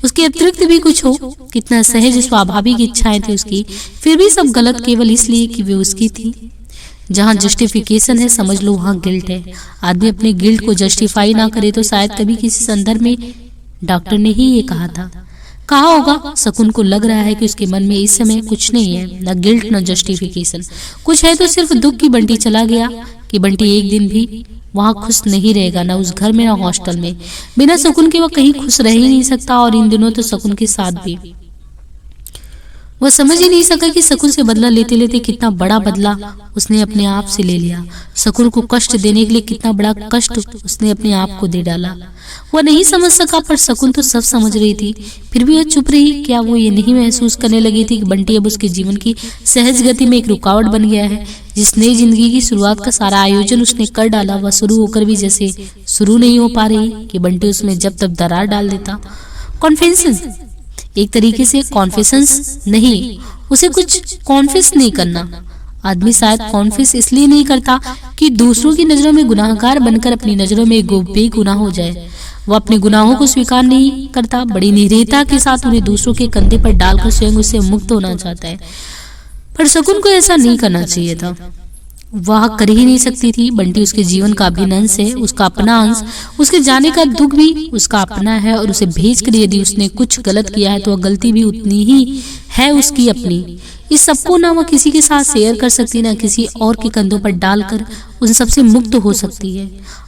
Speaker 1: उसके अतिरिक्त भी कुछ हो। कितना सहज स्वाभाविक इच्छाएं थी उसकी, फिर भी सब गलत केवल इसलिए कि वे उसकी थी। जहाँ जस्टिफिकेशन है समझ लो वहाँ गिल्ट है। आदमी अपने गिल्ट को जस्टिफाई ना करे तो शायद कभी किसी संदर्भ में डॉक्टर ने ही ये कहा था, कहा होगा। शकुन को लग रहा है कि उसके मन में इस समय कुछ नहीं है, न गिल्ट न जस्टिफिकेशन। कुछ है तो सिर्फ दुख की बंटी चला गया, कि बंटी एक दिन भी वहाँ खुश नहीं रहेगा, न उस घर में न हॉस्टल में। बिना शकुन के वह कहीं खुश रह ही नहीं सकता। और इन दिनों तो शकुन के साथ भी वह समझ ही नहीं सका कि शकुन से बदला लेते लेते कितना बड़ा बदला उसने अपने आप से ले लिया। शकुन को कष्ट देने के लिए कितना बड़ा कष्ट उसने अपने आप को दे डाला। वह नहीं समझ सका, पर शकुन तो सब समझ रही थी। फिर भी वह चुप रही। क्या वो ये नहीं महसूस करने लगी थी कि बंटी अब उसके जीवन की सहज गति में एक रुकावट बन गया है। जिस नई जिंदगी की शुरुआत का सारा आयोजन उसने कर डाला, वह शुरू होकर भी जैसे शुरू नहीं हो पा रही कि बंटी उसमें जब तब दरार डाल देता। कॉन्फेशन, एक तरीके से कॉन्फेसेंस नहीं, उसे कुछ कॉन्फेस नहीं करना। आदमी शायद कॉन्फेस इसलिए नहीं करता कि दूसरों की नजरों में गुनाहगार बनकर अपनी नजरों में बेगुनाह हो जाए। वो अपने गुनाहों को स्वीकार नहीं करता, बड़ी निर्दयता के साथ उन्हें दूसरों के कंधे पर डालकर स्वयं उससे मुक्त होना चाहता है। पर शकुन को ऐसा नहीं करना चाहिए था, वह कर ही नहीं सकती थी। बंटी उसके जीवन का अभिन्न अंश है, उसका अपना अंश। उसके जाने का दुख भी उसका अपना है और उसे भेज कर यदि उसने कुछ गलत किया है तो वह गलती भी उतनी ही है उसकी अपनी। इस सबको ना वह किसी के साथ शेयर कर सकती, ना किसी और के कंधों पर डालकर उन सबसे मुक्त हो सकती है।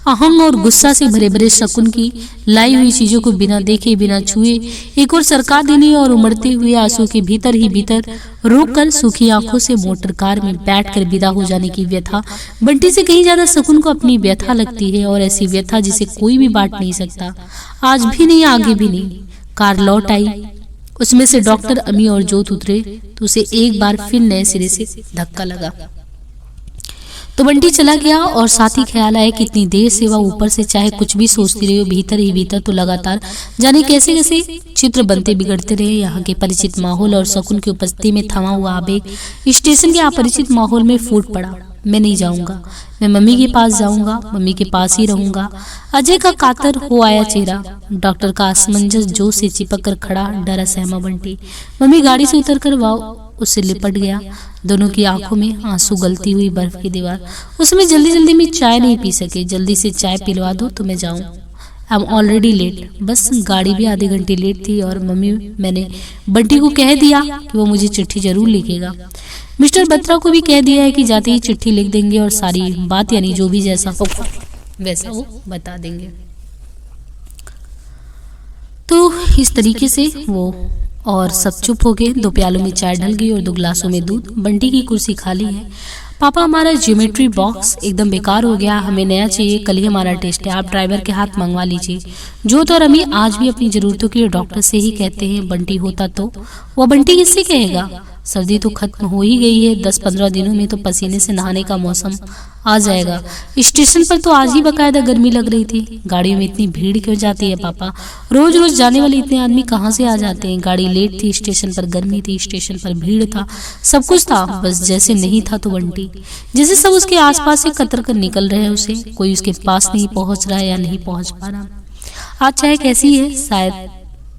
Speaker 1: अहंग और गुस्सा से भरे भरे शकुन की लाई हुई चीजों को बिना देखे बिना छुए एक और सरका देने और उमड़ते हुए आंसू के भीतर ही भीतर रोककर सूखी आंखों से मोटर कार में बैठकर विदा हो जाने की व्यथा बंटी से कहीं ज्यादा शकुन को अपनी व्यथा लगती है, और ऐसी व्यथा जिसे कोई भी बांट नहीं सकता, आज भी नहीं आगे भी नहीं। कार लौट आई, उसमें से डॉक्टर अमी और जोत उतरे तो उसे एक बार फिर नए सिरे से धक्का लगा। तो बंटी चला गया और साथ ही ख्याल आया कि इतनी देर से वह ऊपर से चाहे कुछ भी सोचती रही, भीतर ही भीतर तो लगातार जाने कैसे कैसे चित्र बनते बिगड़ते रहे। यहाँ के परिचित माहौल और शकुन की उपस्थिति में थमा हुआ आवेग स्टेशन के अपरिचित माहौल में फूट पड़ा। मैं नहीं जाऊंगा, मैं मम्मी के पास जाऊंगा, मम्मी के पास ही रहूंगा। अजय का कातर हो आया चेहरा, डॉक्टर का असमंजस जो से चिपक कर खड़ा, डरा सहमा बंटी। मम्मी गाड़ी से उतरकर वह उससे लिपट गया, दोनों की आंखों में आंसू गलती हुई बर्फ की दीवार। उसमें जल्दी जल्दी में चाय नहीं पी सके, जल्दी से चाय पिलवा दो तो मैं जाऊं, आई एम ऑलरेडी लेट। बस गाड़ी भी आधे घंटे लेट थी और मम्मी मैंने बंटी को कह दिया कि वो मुझे चिट्ठी जरूर लिखेगा। मिस्टर बत्रा को भी कह दिया है कि जाते ही चिट्ठी लिख देंगे और सारी बात यानी जो भी जैसा हो वैसा वो बता देंगे। तो इस तरीके से वो और सब चुप हो गए। 2 प्यालों में चाय ढल गई और 2 गिलासों में दूध। बंटी की कुर्सी खाली है। पापा हमारा ज्योमेट्री बॉक्स एकदम बेकार हो गया, हमें नया चाहिए, कल ही हमारा टेस्ट है, आप ड्राइवर के हाथ मंगवा लीजिए। जोत और अम्मी आज भी अपनी जरूरतों के डॉक्टर से ही कहते हैं। बंटी होता तो वह बंटी किससे कहेगा? सर्दी तो खत्म हो ही गई है, 10-15 दिनों में तो पसीने से नहाने का मौसम आ जाएगा। स्टेशन पर तो आज ही बकायदा गर्मी लग रही थी। गाड़ियों में इतनी भीड़ क्यों जाती है पापा? रोज रोज जाने वाले इतने आदमी कहाँ से आ जाते हैं? गाड़ी लेट थी, स्टेशन पर गर्मी थी, स्टेशन पर भीड़ था, सब कुछ था, बस जैसे नहीं था तो बंटी। जैसे सब उसके आसपास से कतर कर निकल रहे हैं, उसे कोई उसके पास नहीं पहुंच रहा है या नहीं पहुंच पा रहा। आज चाय कैसी है? शायद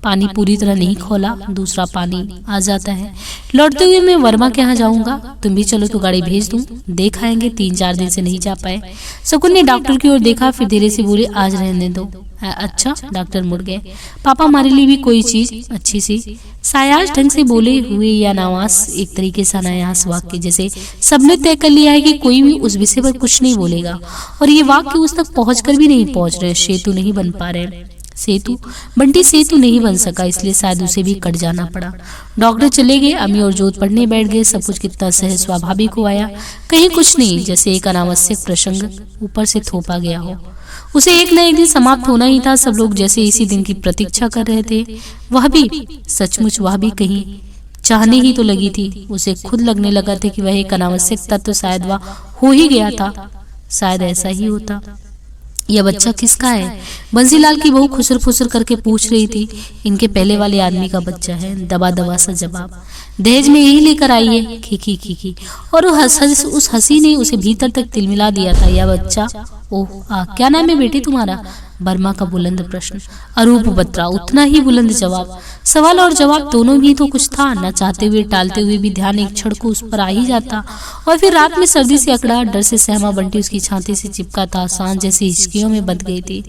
Speaker 1: पानी पूरी तरह नहीं खोला, दूसरा पानी आ जाता है। लौटते हुए मैं वर्मा के यहाँ जाऊंगा, तुम भी चलो तो गाड़ी भेज दूं, देख आएंगे, 3-4 दिन से नहीं जा पाए। शकुन ने डॉक्टर की ओर देखा, फिर धीरे से बोले आज रहने दो। अच्छा, डॉक्टर मुड़ गए। पापा हमारे लिए भी कोई चीज अच्छी सी। सायास ढंग से बोले हुए या नवास एक तरीके से अनायास वाक्य, जैसे सबने तय कर लिया है कि कोई भी उस विषय पर कुछ नहीं बोलेगा और ये वाक्य उस तक पहुंचकर भी नहीं पहुंच रहे। सेतु नहीं बन पा रहे। सेतु बंटी सेतु नहीं बन सका, इसलिए शायद उसे भी कट जाना पड़ा। डॉक्टर चले गए, अम्मी और जोत पढ़ने बैठ गए। सब कुछ कितना सहज स्वाभाविक हो आया, कहीं कुछ नहीं, जैसे एक अनावश्यक प्रसंग ऊपर से थोपा गया हो। उसे एक न एक दिन समाप्त होना ही था। सब लोग जैसे इसी दिन की प्रतीक्षा कर रहे थे। वह भी सचमुच, वह भी कहीं चाहने ही तो लगी थी। उसे खुद लगने लगा था कि वह एक अनावश्यक तत्व शायद वह हो ही गया था। शायद ऐसा ही होता। यह बच्चा किसका है? बंसीलाल की बहू खुसर फुसर करके पूछ रही थी। इनके पहले वाले आदमी का बच्चा है। दबा दबा सा जवाब, दहेज में यही लेकर आई है। खीखी खीखी। और उस हंसी ने उसे भीतर तक तिलमिला दिया था। यह बच्चा, ओह क्या नाम है बेटे तुम्हारा? वर्मा का बुलंद प्रश्न। अरूप बत्रा, उतना ही बुलंद जवाब। सवाल और जवाब दोनों भी तो कुछ था। न चाहते हुए टालते हुए भी ध्यान एक क्षण को उस पर आ ही जाता। और फिर रात में सर्दी से अकड़ा, डर से सहमा बंटी उसकी छाती से चिपका था। सांस जैसी हिचकियों में बंध गई थी।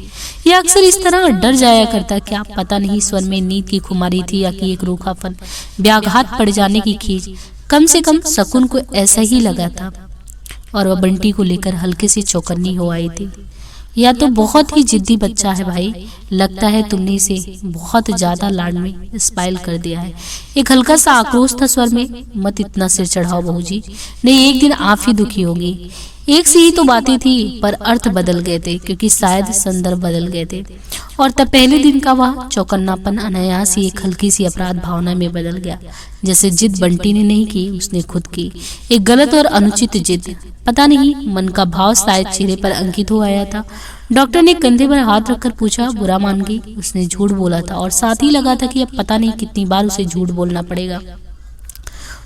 Speaker 1: यह अक्सर इस तरह डर जाया करता। क्या पता नहीं स्वर में नींद की खुमारी थी या कि एक रूखापन, व्याघात पड़ जाने की खींच। कम से कम शकुन को ऐसा ही लगा था और वह बंटी को लेकर हल्के से चौकन्नी हो आई थी। या तो बहुत ही जिद्दी बच्चा है भाई, लगता है तुमने इसे बहुत ज्यादा लाड में स्पाइल कर दिया है। एक हल्का सा आक्रोश था स्वर में। मत इतना सिर चढ़ाओ बहू जी, नहीं एक दिन आप ही दुखी होगी। एक सी ही तो बातें थी पर अर्थ बदल गए थे, क्योंकि शायद संदर्भ बदल गए थे। और तब पहले दिन का वह चौकन्नापन अनायास ही एक हल्की सी अपराध भावना में बदल गया। जैसे जिद बंटी ने नहीं की, उसने खुद की, एक गलत और अनुचित जिद। पता नहीं मन का भाव शायद चेहरे पर अंकित हो आया था। डॉक्टर ने कंधे पर हाथ रखकर पूछा, बुरा मान गई? उसने झूठ बोला था और साथ ही लगा था कि अब पता नहीं कितनी बार उसे झूठ बोलना पड़ेगा।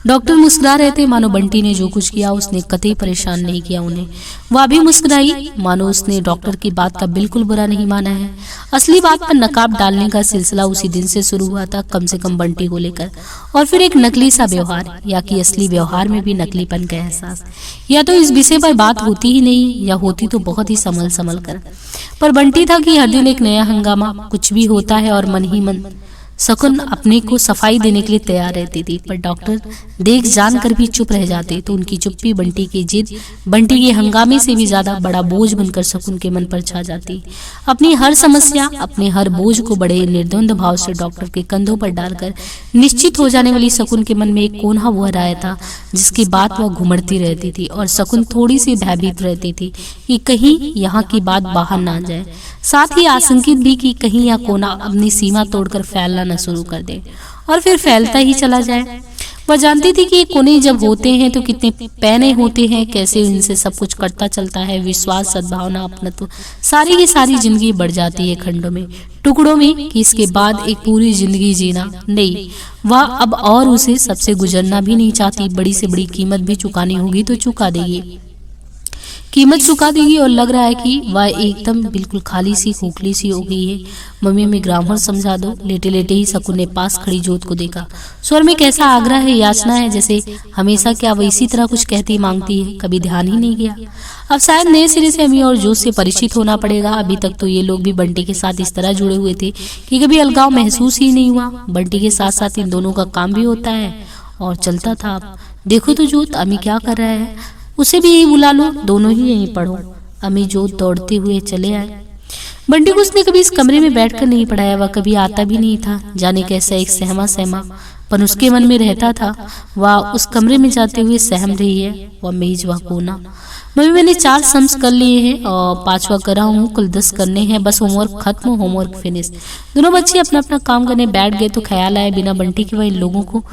Speaker 1: डॉक्टर मुस्कुरा रहे थे, मानो बंटी ने जो कुछ किया उसने कतई परेशान नहीं किया उन्हें। वह भी मुस्कुराई, मानो उसने डॉक्टर की बात का बिल्कुल बुरा नहीं माना है। असली बात पर नकाब डालने का सिलसिला उसी दिन से शुरू हुआ था, कम से कम बंटी को लेकर। और फिर एक नकली सा व्यवहार, या कि असली व्यवहार में भी नकलीपन का एहसास। या तो इस विषय पर बात होती ही नहीं, या होती तो बहुत ही संभल संभल कर। पर बंटी था कि हर दिन एक नया हंगामा, कुछ भी होता है और मन ही मन शकुन अपने को सफाई देने के लिए तैयार रहती थी। पर डॉक्टर देख जान कर भी चुप रह जाते, तो उनकी चुप्पी बंटी की जिद, बंटी के हंगामे से भी ज्यादा बड़ा बोझ बनकर शकुन के मन पर छा जाती। अपनी हर समस्या, अपने हर बोझ को बड़े निर्द्वंद भाव से डॉक्टर के कंधों पर डालकर निश्चित हो जाने वाली शकुन के मन में एक कोना हुआ आया था, जिसकी बात वह घुमड़ती रहती थी। और शकुन थोड़ी सी भयभीत रहती थी कि कहीं यहाँ की बात बाहर ना जाए। साथ ही आशंकित भी कि कहीं यह कोना अपनी सीमा तोड़कर फैलना न शुरू कर दे और फिर फैलता ही चला जाए। वह जानती थी कि ये कोने जब होते हैं तो कितने पैने होते हैं, कैसे इनसे सब कुछ कटता चलता है। विश्वास, सद्भावना, अपनत्व, सारी की सारी जिंदगी बढ़ जाती है खंडों में, टुकड़ों में, कि इसके बाद एक पूरी जिंदगी जीना नहीं। वह अब और उसे सबसे गुजरना भी नहीं चाहती। बड़ी से बड़ी कीमत भी चुकानी होगी तो चुका देगी, कीमत चुका देगी। और लग रहा है कि वह एकदम बिल्कुल खाली सी, खोखली सी हो गई है। मम्मी हमें ग्रामर समझा दो। लेटे लेटे ही शकुन ने पास खड़ी जोत को देखा। स्वर में कैसा आग्रह है, याचना है, जैसे हमेशा क्या वह इसी तरह कुछ कहती मांगती है। कभी ध्यान ही नहीं गया। अब शायद नए सिरे से अम्मी और जोत से परिचित होना पड़ेगा। अभी तक तो ये लोग भी बंटी के साथ इस तरह जुड़े हुए थे कि कभी अलगाव महसूस ही नहीं हुआ। बंटी के साथ साथ इन दोनों का काम भी होता है और चलता था। अब देखो तो जोत, अम्मी क्या कर रहा है, उसे भी यही बुला लो, दोनों ही यहीं पढ़ो। अम्मी जोत दौड़ते हुए चले आए। बंटी को उसने कभी इस कमरे में बैठकर नहीं पढ़ाया, वह कभी आता भी नहीं था। जाने कैसा एक सहमा सहमा पर उसके मन में रहता था। वह उस कमरे में जाते हुए सहम रही है, वह मेज, वह कोना। मम्मी मैंने 4 सम्स कर लिए हैं और 5वां कर रहा हूँ, कुल 10 करने हैं, बस होमवर्क खत्म, होमवर्क फिनिश। दोनों बच्चे अपना अपना काम करने बैठ गए तो ख्याल आया बिना बंटी के वह इन लोगों को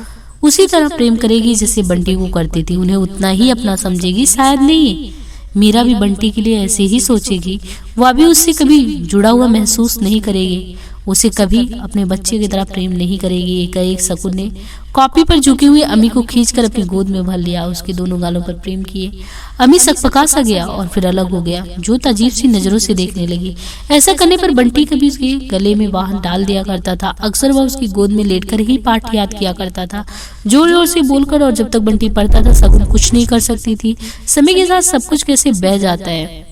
Speaker 1: उसी तरह प्रेम करेगी जैसे बंटी को करती थी। उन्हें उतना ही अपना समझेगी। शायद नहीं, मीरा भी बंटी के लिए ऐसे ही सोचेगी। वह भी उससे कभी जुड़ा हुआ महसूस नहीं करेगी, उसे कभी अपने बच्चे की तरह प्रेम नहीं करेगी। एकाएक शकुन ने कॉपी पर झुकी हुई अम्मी को खींचकर अपनी गोद में भर लिया, उसके दोनों गालों पर प्रेम किए। अम्मी सकपका सा गया और फिर अलग हो गया। जोत अजीब सी नजरों से देखने लगी। ऐसा करने पर बंटी कभी उसके गले में बाहर डाल दिया करता था। अक्सर वह उसकी गोद में लेटकर ही पाठ याद किया करता था, जोर जोर से बोलकर। और जब तक बंटी पढ़ता था शकुन कुछ नहीं कर सकती थी। समय के साथ सब कुछ कैसे बह जाता है।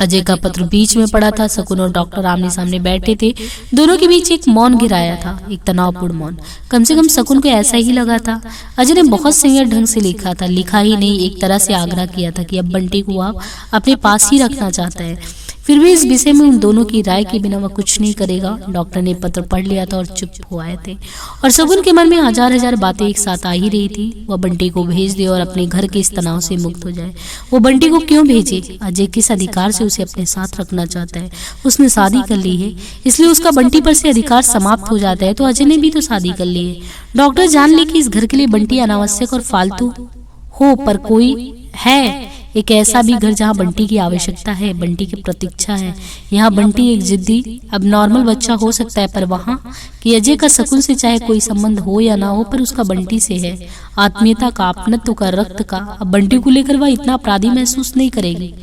Speaker 1: अजय का पत्र बीच में पड़ा था। शकुन और डॉक्टर आमने सामने बैठे थे। दोनों के बीच एक मौन गिराया था, एक तनावपूर्ण मौन। कम से कम शकुन को ऐसा ही लगा था। अजय ने बहुत संयम ढंग से लिखा था, लिखा ही नहीं, एक तरह से आग्रह किया था कि अब बंटी को आप अपने पास ही रखना चाहता है। फिर भी इस विषय में उन दोनों की राय के बिना वह कुछ नहीं करेगा। डॉक्टर ने पत्र पढ़ लिया था और चुप हो आए थे। और शकुन के मन में हजार हजार बातें एक साथ आ ही रही थी। वह बंटी को भेज दे और अपने घर के इस तनाव से मुक्त हो जाए। वो बंटी को क्यों भेजे? अजय किस अधिकार से उसे अपने साथ रखना चाहता है? उसने शादी कर ली है, इसलिए उसका बंटी पर से अधिकार समाप्त हो जाता है। तो अजय ने भी तो शादी कर ली है। डॉक्टर जान ले कि इस घर के लिए बंटी अनावश्यक और फालतू हो, पर कोई है एक ऐसा भी घर जहाँ बंटी की आवश्यकता है, बंटी की प्रतीक्षा है। यहाँ बंटी एक जिद्दी अब नॉर्मल बच्चा हो सकता है, पर वहाँ कि अजय का शकुन से चाहे कोई संबंध हो या ना हो, पर उसका बंटी से है। आत्मीयता का, अपनत्व का, रक्त का। अब बंटी को लेकर वह इतना अपराधी महसूस नहीं करेगी।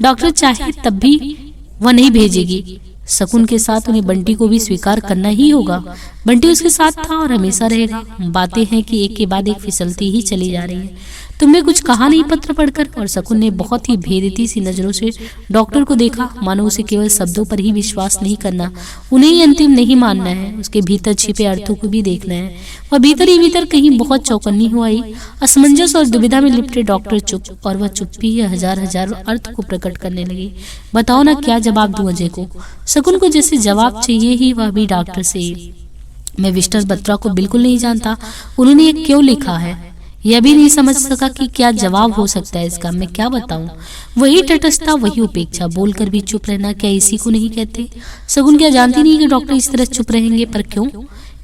Speaker 1: डॉक्टर चाहे तब भी वह नहीं भेजेगी। शकुन के साथ उन्हें बंटी को भी स्वीकार करना ही होगा। बंटी उसके साथ था और हमेशा रहेगा। बातें हैं कि एक के बाद एक फिसलती ही चली जा रही है। तुमने कुछ कहा नहीं पत्र पढ़कर? और शकुन ने बहुत ही भेदती सी नजरों से डॉक्टर को देखा, मानो उसे केवल शब्दों पर ही विश्वास नहीं करना, उन्हें ही अंतिम नहीं मानना है, उसके भीतर छिपे अर्थों को भी देखना है। वह भीतर ही भीतर कहीं बहुत चौकन्नी हो आई। असमंजस और दुविधा में लिपटे डॉक्टर चुप, और वह चुप्पी हजार हजार अर्थ को प्रकट करने लगी। बताओ ना, क्या जवाब दूं अजय को? शकुन को जैसे जवाब चाहिए ही, वह भी डॉक्टर से। मैं मिस्टर बत्रा को बिल्कुल नहीं जानता, उन्होंने ये क्यों लिखा है? यह भी नहीं समझ सका कि क्या जवाब हो सकता है इसका। मैं क्या बताऊं? वही तटस्थता, वही उपेक्षा, बोलकर भी चुप रहना, क्या इसी को नहीं कहते? शगुन क्या जानती नहीं कि डॉक्टर इस तरह चुप रहेंगे? पर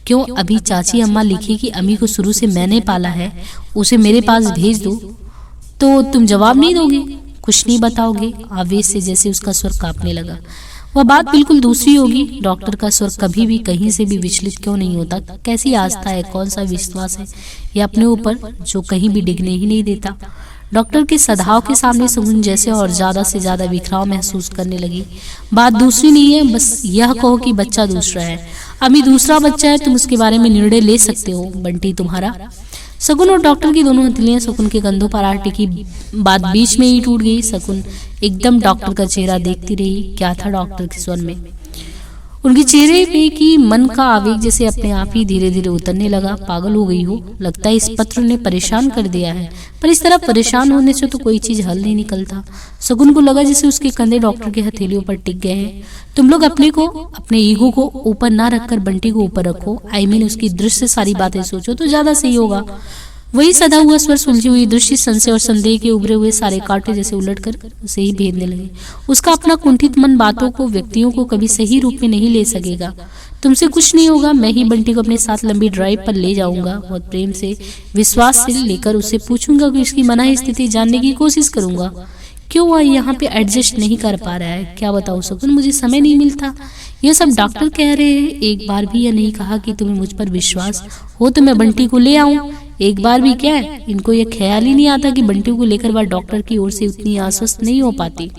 Speaker 1: क्यों अभी चाची अम्मा लिखी कि अम्मी को शुरू से मैंने पाला है, उसे मेरे पास भेज दो, तो तुम जवाब नहीं दोगे, कुछ नहीं बताओगे? आवेश से जैसे उसका स्वर कांपने लगा। वह बात बिल्कुल दूसरी होगी। डॉक्टर का स्वर कभी भी कहीं से भी विचलित क्यों नहीं होता? कैसी आस्था है, कौन सा विश्वास है ये अपने ऊपर, जो कहीं भी डिगने ही नहीं देता। डॉक्टर के सधाव के सामने शगुन जैसे और ज्यादा से ज्यादा बिखराव महसूस करने लगी। बात दूसरी नहीं है, बस यह कहो कि बच्चा दूसरा है। अम्मी दूसरा बच्चा है, तुम उसके बारे में निर्णय ले सकते हो। बंटी तुम्हारा। शगुन और डॉक्टर की दोनों हथेलियां शगुन के कंधों पर आ टिकी। बात बीच में ही टूट गई। शगुन एकदम डॉक्टर का चेहरा देखती रही। क्या था डॉक्टर के स्वर में? उनके चेहरे पे की मन का आवेग जैसे अपने आप ही धीरे धीरे उतरने लगा। पागल हो गई हो, लगता है इस पत्र ने परेशान कर दिया है। पर इस तरह परेशान होने से तो कोई चीज हल नहीं निकलता। शगुन को लगा जैसे उसके कंधे डॉक्टर के हथेलियों पर टिक गए हैं। तुम लोग अपने ईगो को ऊपर ना रखकर बंटी को ऊपर रखो। आई मीन उसकी दृष्टि से सारी बातें सोचो तो ज्यादा सही होगा। वही सदा हुआ स्वर, सुलझी हुई दृष्टि, संशय और संदेह के उभरे हुए सारे कांटे जैसे उलटकर उसे ही भेदने लगे। उसका अपना कुंठित मन बातों को, व्यक्तियों को कभी सही रूप में नहीं ले सकेगा। तुमसे कुछ नहीं होगा, मैं ही बंटी को अपने साथ लंबी ड्राइव पर ले जाऊंगा। बहुत प्रेम से, विश्वास से लेकर उससे पूछूंगा कि उसकी मनाही स्थिति जानने की कोशिश करूंगा। क्यों वह यहाँ पे एडजस्ट नहीं कर पा रहा है? क्या बताऊं शगुन, मुझे समय नहीं मिलता। यह सब डॉक्टर कह रहे हैं। एक बार भी यह नहीं कहा कि तुम्हें मुझ पर विश्वास हो तो मैं बंटी को ले आऊं। एक बार भी क्या है? इनको यह ख्याल ही नहीं आता कि बंटी को लेकर वह डॉक्टर की ओर से उतनी आश्वस्त नहीं हो पाती,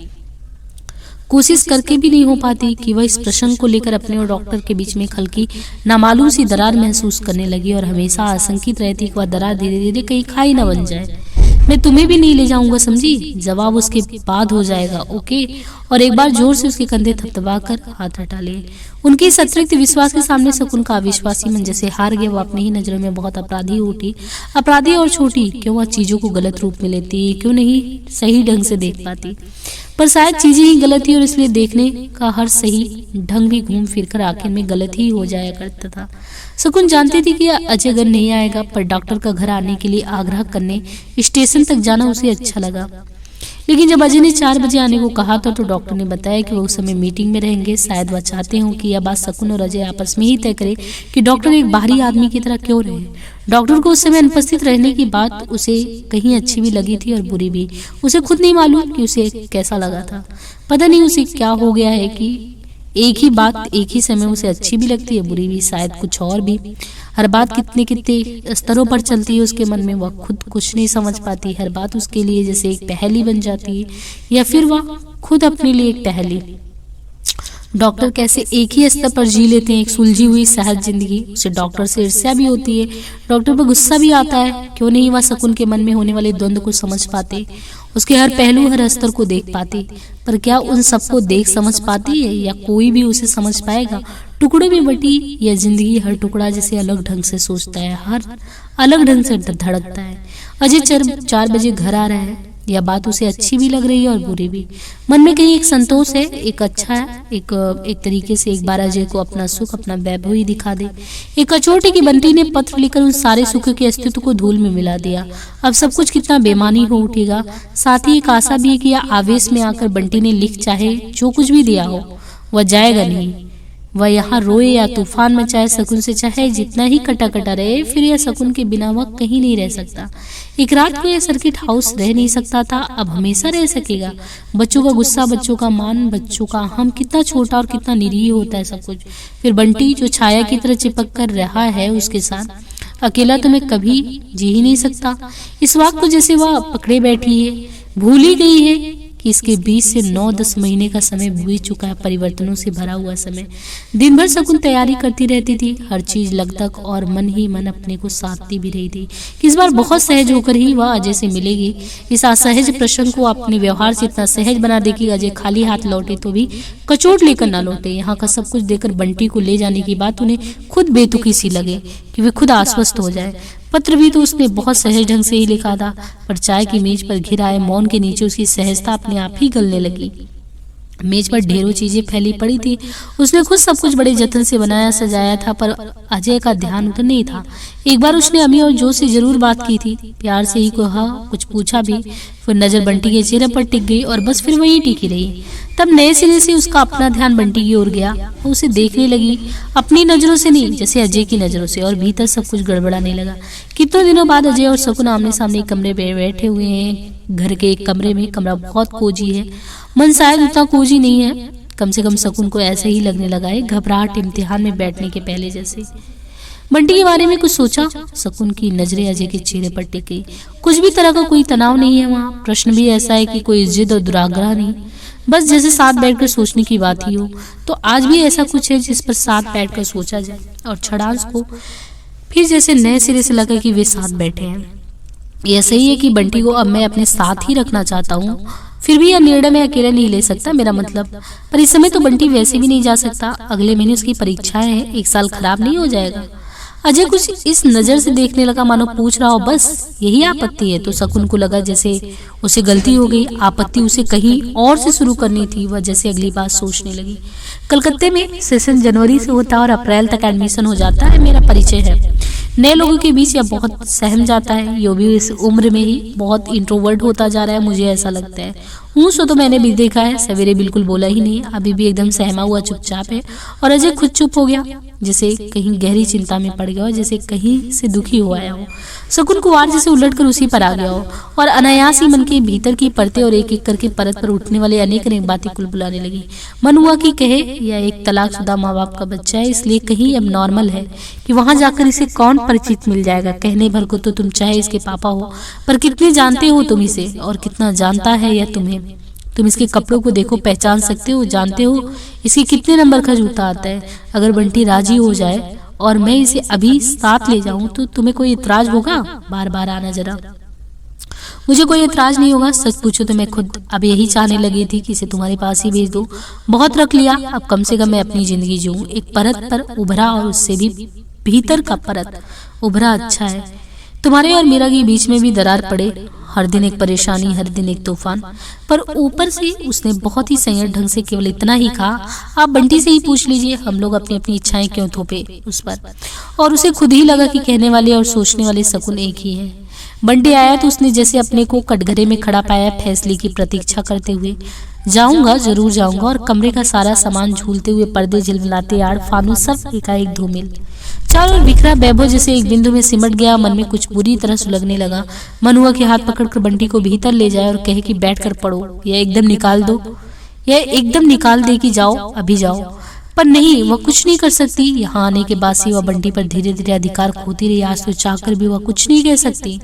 Speaker 1: कोशिश करके भी नहीं हो पाती कि वह इस प्रसंग को लेकर अपने और डॉक्टर के बीच में एक हल्की नामालूम सी दरार महसूस करने लगी और हमेशा आशंकित रहती कि वह दरार धीरे धीरे कहीं खाई न बन जाए। मैं तुम्हें भी नहीं ले जाऊंगा, समझी? जवाब उसके बाद हो जाएगा, ओके? और एक बार जोर से उसके कंधे थपथपा कर हाथ हटा लिए। उनके इस अतिरिक्त विश्वास के सामने शगुन का अविश्वासी मन जैसे हार गया। वो अपनी ही नजरों में बहुत अपराधी उठी, अपराधी और छोटी। क्यों वह चीजों को गलत रूप में लेती, क्यों नहीं सही ढंग से देख पाती? पर शायद चीजें ही गलत थी और इसलिए देखने का हर सही ढंग भी घूम फिर कर आखिर में गलत ही हो जाया करता था। शगुन जानती थी कि अजय घर नहीं आएगा, पर डॉक्टर का घर आने के लिए आग्रह करने स्टेशन तक जाना उसे अच्छा लगा। लेकिन जब अजय ने 4 बजे आने को कहा था तो डॉक्टर ने बताया कि वो उस समय मीटिंग में रहेंगे। शायद वह चाहते हो कि यह बात शगुन और अजय आपस में ही तय करे कि डॉक्टर एक बाहरी आदमी की तरह क्यों रहे। डॉक्टर को उस समय अनुपस्थित रहने की बात उसे कहीं अच्छी भी लगी थी और बुरी भी। उसे खुद नहीं मालूम कि उसे कैसा लगा था। पता नहीं उसे क्या हो गया है कि एक ही बात एक ही समय उसे अच्छी भी लगती है, बुरी भी, शायद कुछ और भी। हर बात कितने स्तरों पर चलती है उसके मन में, वह खुद कुछ नहीं समझ पाती। हर बात उसके लिए जैसे एक पहेली बन जाती है, या फिर वह खुद अपने लिए एक पहेली। डॉक्टर कैसे एक ही स्तर पर जी लेते हैं एक सुलझी हुई सहज जिंदगी। उसे डॉक्टर से ईर्ष्या भी होती है, डॉक्टर पर गुस्सा भी आता है। क्यों नहीं वह शगुन के मन में होने वाले द्वंद्व को समझ पाते, उसके हर पहलू हर स्तर को देख पाती। पर क्या उन सबको देख समझ पाती है, या कोई भी उसे समझ पाएगा? टुकड़ों में बटी यह जिंदगी, हर टुकड़ा जैसे अलग ढंग से सोचता है, हर अलग ढंग से धड़कता है। अजय 4 बजे घर आ रहा है, यह बात उसे अच्छी भी लग रही है और बुरी भी। मन में कहीं एक संतोष है, एक अच्छा है, एक तरीके से एक बार अजय को अपना सुख, अपना वैभव ही दिखा दे। एक कचोटी की बंटी ने पत्र लिखकर उन सारे सुख के अस्तित्व को धूल में मिला दिया। अब सब कुछ कितना बेमानी हो उठेगा। साथ ही एक आशा भी है कि यह आवेश में आकर बंटी ने लिख चाहे जो कुछ भी दिया हो वह जाएगा नहीं। वह यहाँ रोए या तूफान मचाए, शगुन से चाहे जितना ही कटा कटा रहे, फिर यह शगुन के बिना वह कहीं नहीं रह सकता। एक रात को यह सर्किट हाउस रह नहीं सकता था, अब हमेशा रह सकेगा। बच्चों का गुस्सा, बच्चों का मान, बच्चों का हम, कितना छोटा और कितना निरीह होता है सब कुछ। फिर बंटी जो छाया की तरह चिपक कर रहा है उसके साथ, अकेला तो मैं कभी जी ही नहीं सकता। इस वक्त को जैसे वह पकड़े बैठी है, भूल ही गई है कि इसके 20 से 9-10 महीने का समय बीत चुका है, परिवर्तनों से भरा हुआ समय। दिन भर शगुन तैयारी करती रहती थी, हर चीज लगतक और मन ही मन अपने को साधती भी रही थी कि इस बार बहुत सहज होकर ही वह अजय से मिलेगी। इस असहज प्रसंग को अपने व्यवहार से इतना सहज बना दे कि अजय खाली हाथ लौटे तो भी कचोट लेकर ना लौटे। यहाँ का सब कुछ देकर बंटी को ले जाने की बात उन्हें खुद बेतुकी सी लगे कि वे खुद आश्वस्त हो जाए। पत्र भी तो उसने बहुत सहज ढंग से ही लिखा था, पर चाय की मेज पर घिर आए मौन के नीचे उसकी सहजता अपने आप ही गलने लगी। मेज पर ढेरों चीजें फैली पड़ी थी। उसने खुद सब कुछ बड़े जतन से बनाया सजाया था, पर अजय का ध्यान उधर नहीं था। एक बार उसने अम्मी और जो से जरूर बात की थी, प्यार से ही कहा, कुछ पूछा भी, फिर नजर बंटी के चेहरे पर टिक गई और बस फिर वही टिकी रही। तब नए सिरे से उसका अपना ध्यान बंटी की ओर गया। वो उसे देखने लगी, अपनी नजरों से नहीं, जैसे अजय की नजरों से, और भीतर सब कुछ गड़बड़ाने लगा। कितने दिनों बाद अजय और शकुन आमने सामने कमरे में बैठे हुए हैं। घर के एक कमरे में। कमरा बहुत कोजी है, मन शायद उतना कोजी नहीं है। कम से कम शकुन को ऐसा ही लगने लगा है, घबराहट इम्तिहान में बैठने के पहले जैसे। बंटी के बारे में कुछ सोचा। शकुन की नजरें अजय के चेहरे पर टिक गई। कुछ भी तरह का कोई तनाव नहीं है वहाँ। प्रश्न भी ऐसा है कि कोई जिद और दुराग्रह नहीं, बस जैसे साथ बैठकर सोचने की बात ही हो। तो आज भी ऐसा कुछ है जिस पर साथ बैठकर सोचा जाए। और छड़ांस को फिर जैसे नए सिरे से लगा कि वे साथ बैठे हैं। यह सही है कि बंटी को अब मैं अपने साथ ही रखना चाहता हूँ, फिर भी यह निर्णय मैं अकेले नहीं ले सकता, मेरा मतलब। पर इस समय तो बंटी वैसे भी नहीं जा सकता। अगले महीने उसकी परीक्षाएं हैं, 1 साल खराब नहीं हो जाएगा। अजय कुछ इस नजर से देखने लगा मानो पूछ रहा हो, बस यही आपत्ति है। तो शकुन को लगा जैसे उसे गलती हो गई, आपत्ति उसे कहीं और से शुरू करनी थी। वह जैसे अगली बात सोचने लगी। कलकत्ते में सेशन जनवरी से होता है और अप्रैल तक एडमिशन हो जाता है। मेरा परिचय है नए लोगों के बीच, यह बहुत सहम जाता है। यो भी इस उम्र में ही बहुत इंट्रोवर्ट होता जा रहा है, मुझे ऐसा लगता है। हूँ सो तो मैंने भी देखा है। सवेरे बिल्कुल बोला ही नहीं, अभी भी एकदम सहमा हुआ चुपचाप है। और अजय खुद चुप हो गया, जैसे कहीं गहरी चिंता में पड़ गया हो, जैसे कहीं से दुखी हो आया हो। शकुन कुवार जैसे उलटकर उसी पर आ गया हो और अनायास ही मन के भीतर की परतें और एक एक करके परत पर उठने वाले अनेक अनेक बातें कुल बुलाने लगी। मन हुआ कि कहे यह एक तलाकशुदा माँ बाप का बच्चा है, इसलिए कहीं अब नॉर्मल है कि वहां जाकर इसे कौन परिचित मिल जाएगा। कहने भर को तो तुम चाहे इसके पापा हो, पर कितने जानते हो तुम इसे, और कितना जानता है यह तुम्हें। तुम इसके कपड़ों को देखो, पहचान सकते हो, जानते हो इसके कितने नंबर का जूता आता है। अगर बंटी राजी हो जाए और मैं इसे अभी साथ ले जाऊं तो तुम्हें कोई इतराज होगा? बार बार आना जरा। मुझे कोई इतराज नहीं होगा। सच पूछो तो मैं खुद अब यही चाहने लगी थी कि इसे तुम्हारे पास ही भेज दूं। बहुत रख लिया, अब कम से कम मैं अपनी जिंदगी जीऊं। एक परत पर उभरा और उससे भी भीतर का परत उभरा अच्छा है। तुम्हारे और मीरा के बीच में भी दरार पड़े, हर दिन एक परेशानी, हर दिन एक तूफान। पर ऊपर से उसने बहुत ही संयत ढंग से केवल इतना ही कहा, आप बंटी से ही पूछ लीजिए, हम लोग अपनी अपनी इच्छाएं क्यों थोपे उस पर। और उसे खुद ही लगा कि कहने वाले और सोचने वाले शकुन एक ही है। बंटी आया तो उसने जैसे अपने को कटघरे में खड़ा पाया, फैसले की प्रतीक्षा करते हुए। जाऊंगा, जरूर जाऊंगा। और कमरे का सारा सामान झूलते हुए, पर्दे झिलमिलाते, आड़ फानूस सब एकाएक धूमिल, चारों ओर बिखरा वैभव जैसे एक बिंदु में सिमट गया। मन में कुछ बुरी तरह सुलगने लगा। मन हुआ कि हाथ पकड़कर बंटी को भीतर ले जाए और कहे कि बैठकर पढ़ो, यह एकदम निकाल दो, यह एकदम निकाल दे कि जाओ, अभी जाओ। पर नहीं, वह कुछ नहीं कर सकती। यहाँ आने के बाद से वह बंटी पर धीरे धीरे अधिकार खोती रही। आज तो चाहकर भी वह कुछ नहीं कह सकती।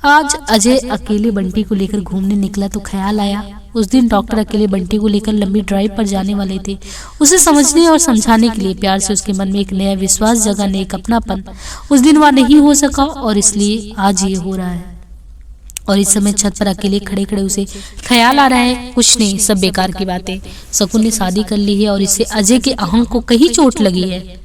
Speaker 1: आज अजय अकेले बंटी को लेकर घूमने निकला तो ख्याल आया, उस दिन डॉक्टर अकेले बंटी को लेकर लंबी ड्राइव पर जाने वाले थे। उसे समझने और समझाने के लिए, प्यार से उसके मन में एक नया विश्वास जगाने, एक अपनापन। उस दिन वह नहीं हो सका और इसलिए आज ये हो रहा है। और इस समय छत पर अकेले खड़े खड़े उसे ख्याल आ रहा है, कुछ नहीं, सब बेकार की बातें। शकुन ने शादी कर ली है और इससे अजय के अहंग को कहीं चोट लगी है।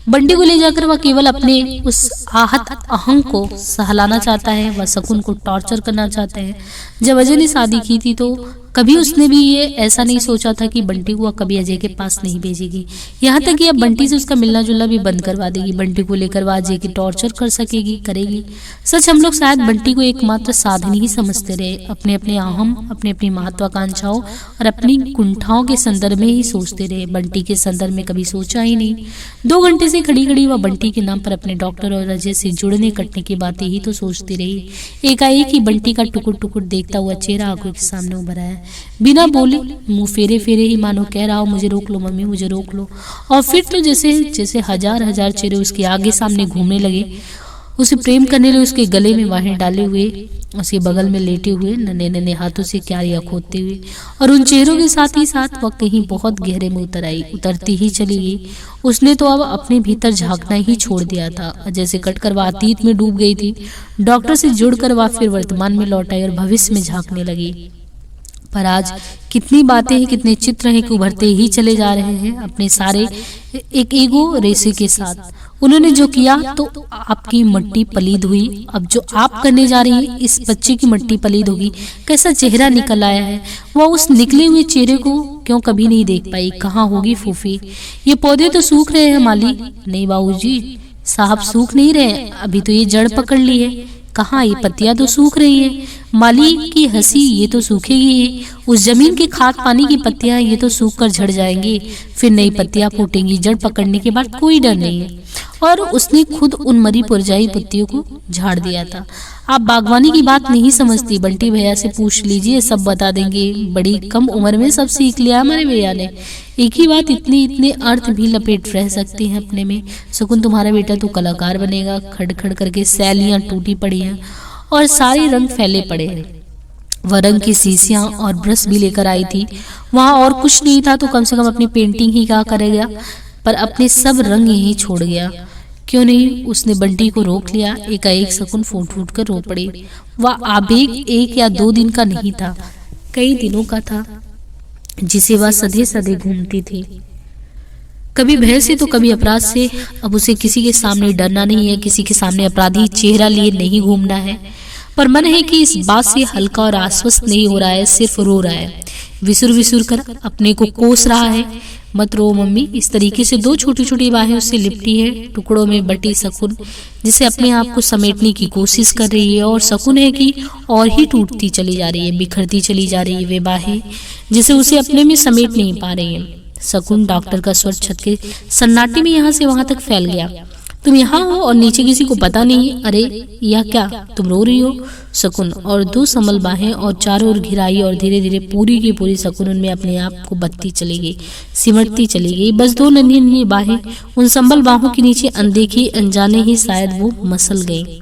Speaker 1: बंटी को ले जाकर वह केवल अपने उस आहत अहंग को सहलाना चाहता है। वह शकुन को टॉर्चर करना चाहता है। जब अजय ने शादी की थी तो कभी उसने भी ये ऐसा नहीं सोचा था कि बंटी को कभी अजय के पास नहीं भेजेगी। यहाँ तक कि अब बंटी से उसका मिलना जुलना भी बंद करवा देगी। बंटी को लेकर वह अजय की टॉर्चर कर सकेगी, करेगी। सच हम लोग शायद बंटी को एकमात्र साधन ही समझते रहे, अपने अपने अहम, अपने अपनी महत्वाकांक्षाओं और अपनी कुंठाओं के संदर्भ में ही सोचते रहे। बंटी के संदर्भ में कभी सोचा ही नहीं। 2 घंटे से खड़ी खड़ी वह बंटी के नाम पर अपने डॉक्टर और अजय से जुड़ने कटने की बातें ही तो सोचती रही। एकाएक ही बंटी का टुकुर टुकुर देखता हुआ चेहरा आंखों के सामने उभर आया। बिना बोले, मुंह फेरे फेरे ही मानो कह रहा हो, मुझे रोक लो मम्मी, मुझे रोक लो। और फिर तो जैसे जैसे हजार हजार चेहरे उसके आगे सामने घूमने लगे, उसे प्रेम करने लगे, उसके गले में बाहें डाले हुए, उसके बगल में लेटे हुए, नन्हे नन्हे हाथों से क्यारियां खोदते हुए। और उन चेहरों के साथ ही साथ वह कहीं बहुत गहरे में उतरती ही चली गई। उसने तो अब अपने भीतर झांकना ही छोड़ दिया था। जैसे कटकर वह अतीत में डूब गई थी। डॉक्टर से जुड़कर वह फिर वर्तमान में लौट आई और भविष्य में झांकने लगी। पर आज कितनी बातें हैं, कितने चित्र हैं कि उभरते ही चले जा रहे हैं अपने सारे एक ईगो रेसे के साथ। उन्होंने जो किया तो आपकी मट्टी पलीद हुई, अब जो आप करने जा रही हैं इस बच्चे की मट्टी पलीद होगी। कैसा चेहरा निकल आया है, वह उस निकले हुए चेहरे को क्यों कभी नहीं देख पाई। कहाँ होगी फूफी, ये पौधे तो सूख रहे हैं माली। नहीं बाबूजी साहब सूख नहीं रहे, अभी तो ये जड़ पकड़ ली है। कहाँ, ये पत्तियां तो सूख रही है। माली की हंसी, ये तो सूखेगी ही, उस जमीन के खाद पानी की पत्तियां ये तो सूख कर झड़ जाएंगी, फिर नई पत्तियां फूटेंगी। जड़ पकड़ने के बाद कोई डर नहीं है। और उसने खुद उन मरी पुरजाई पत्तियों को झाड़ दिया था। आप बागवानी की बात नहीं समझती, बंटी भैया से पूछ लीजिए, सब बता देंगे। बड़ी कम उम्र में सब सीख लिया हमारे भैया ने। एक ही बात इतने अर्थ भी लपेट रह सकती हैं अपने में। सुकुन तुम्हारा बेटा तो कलाकार बनेगा। खड़ खड़ करके सैलियां टूटी पड़ी हैं और सारे रंग फैले पड़े हैं। वह रंग की शीशियां और ब्रश भी लेकर आई थी। वहां और कुछ नहीं था तो कम से कम अपनी पेंटिंग ही क्या करेगा, पर अपने सब रंग यहीं छोड़ गया। क्यों नहीं, उसने बंटी को रोक लिया। एकाएक शकुन फूट फूट कर रो पड़ी। वह आवेग 1 या 2 दिन का नहीं था, कई दिनों का था, जिसे वह सधे सधे घूमती थी, कभी भय से तो कभी अपराध से। अब उसे किसी के सामने डरना नहीं है, किसी के सामने अपराधी चेहरा लिए नहीं घूमना है, पर मन है कि इस बात से हल्का और आश्वस्त नहीं हो रहा है, सिर्फ रो रहा है, विसुर विसुर कर अपने को कोस रहा है। मत रो मम्मी। इस तरीके से 2 छोटी छोटी बाहें उससे लिपटी है। टुकड़ों में बटी शकुन जिसे अपने आप को समेटने की कोशिश कर रही है, और शकुन है कि और ही टूटती चली जा रही है, बिखरती चली जा रही है वे बाहें जिसे उसे अपने में समेट नहीं पा रही है। शकुन, डॉक्टर का स्वर छत के सन्नाटे में यहाँ से वहां तक फैल गया। तुम यहाँ हो और नीचे किसी को पता नहीं। अरे यह क्या, तुम रो रही हो? शकुन, और 2 संबल बाहें और चारों ओर घिराई, और धीरे धीरे पूरी की पूरी शकुन उनमें अपने आप को बत्ती चली गई, सिमटती चली गई। बस 2 नन्ही नन्ही बाहें उन संबल बाहों के नीचे अनदेखी अनजाने ही शायद वो मसल गई।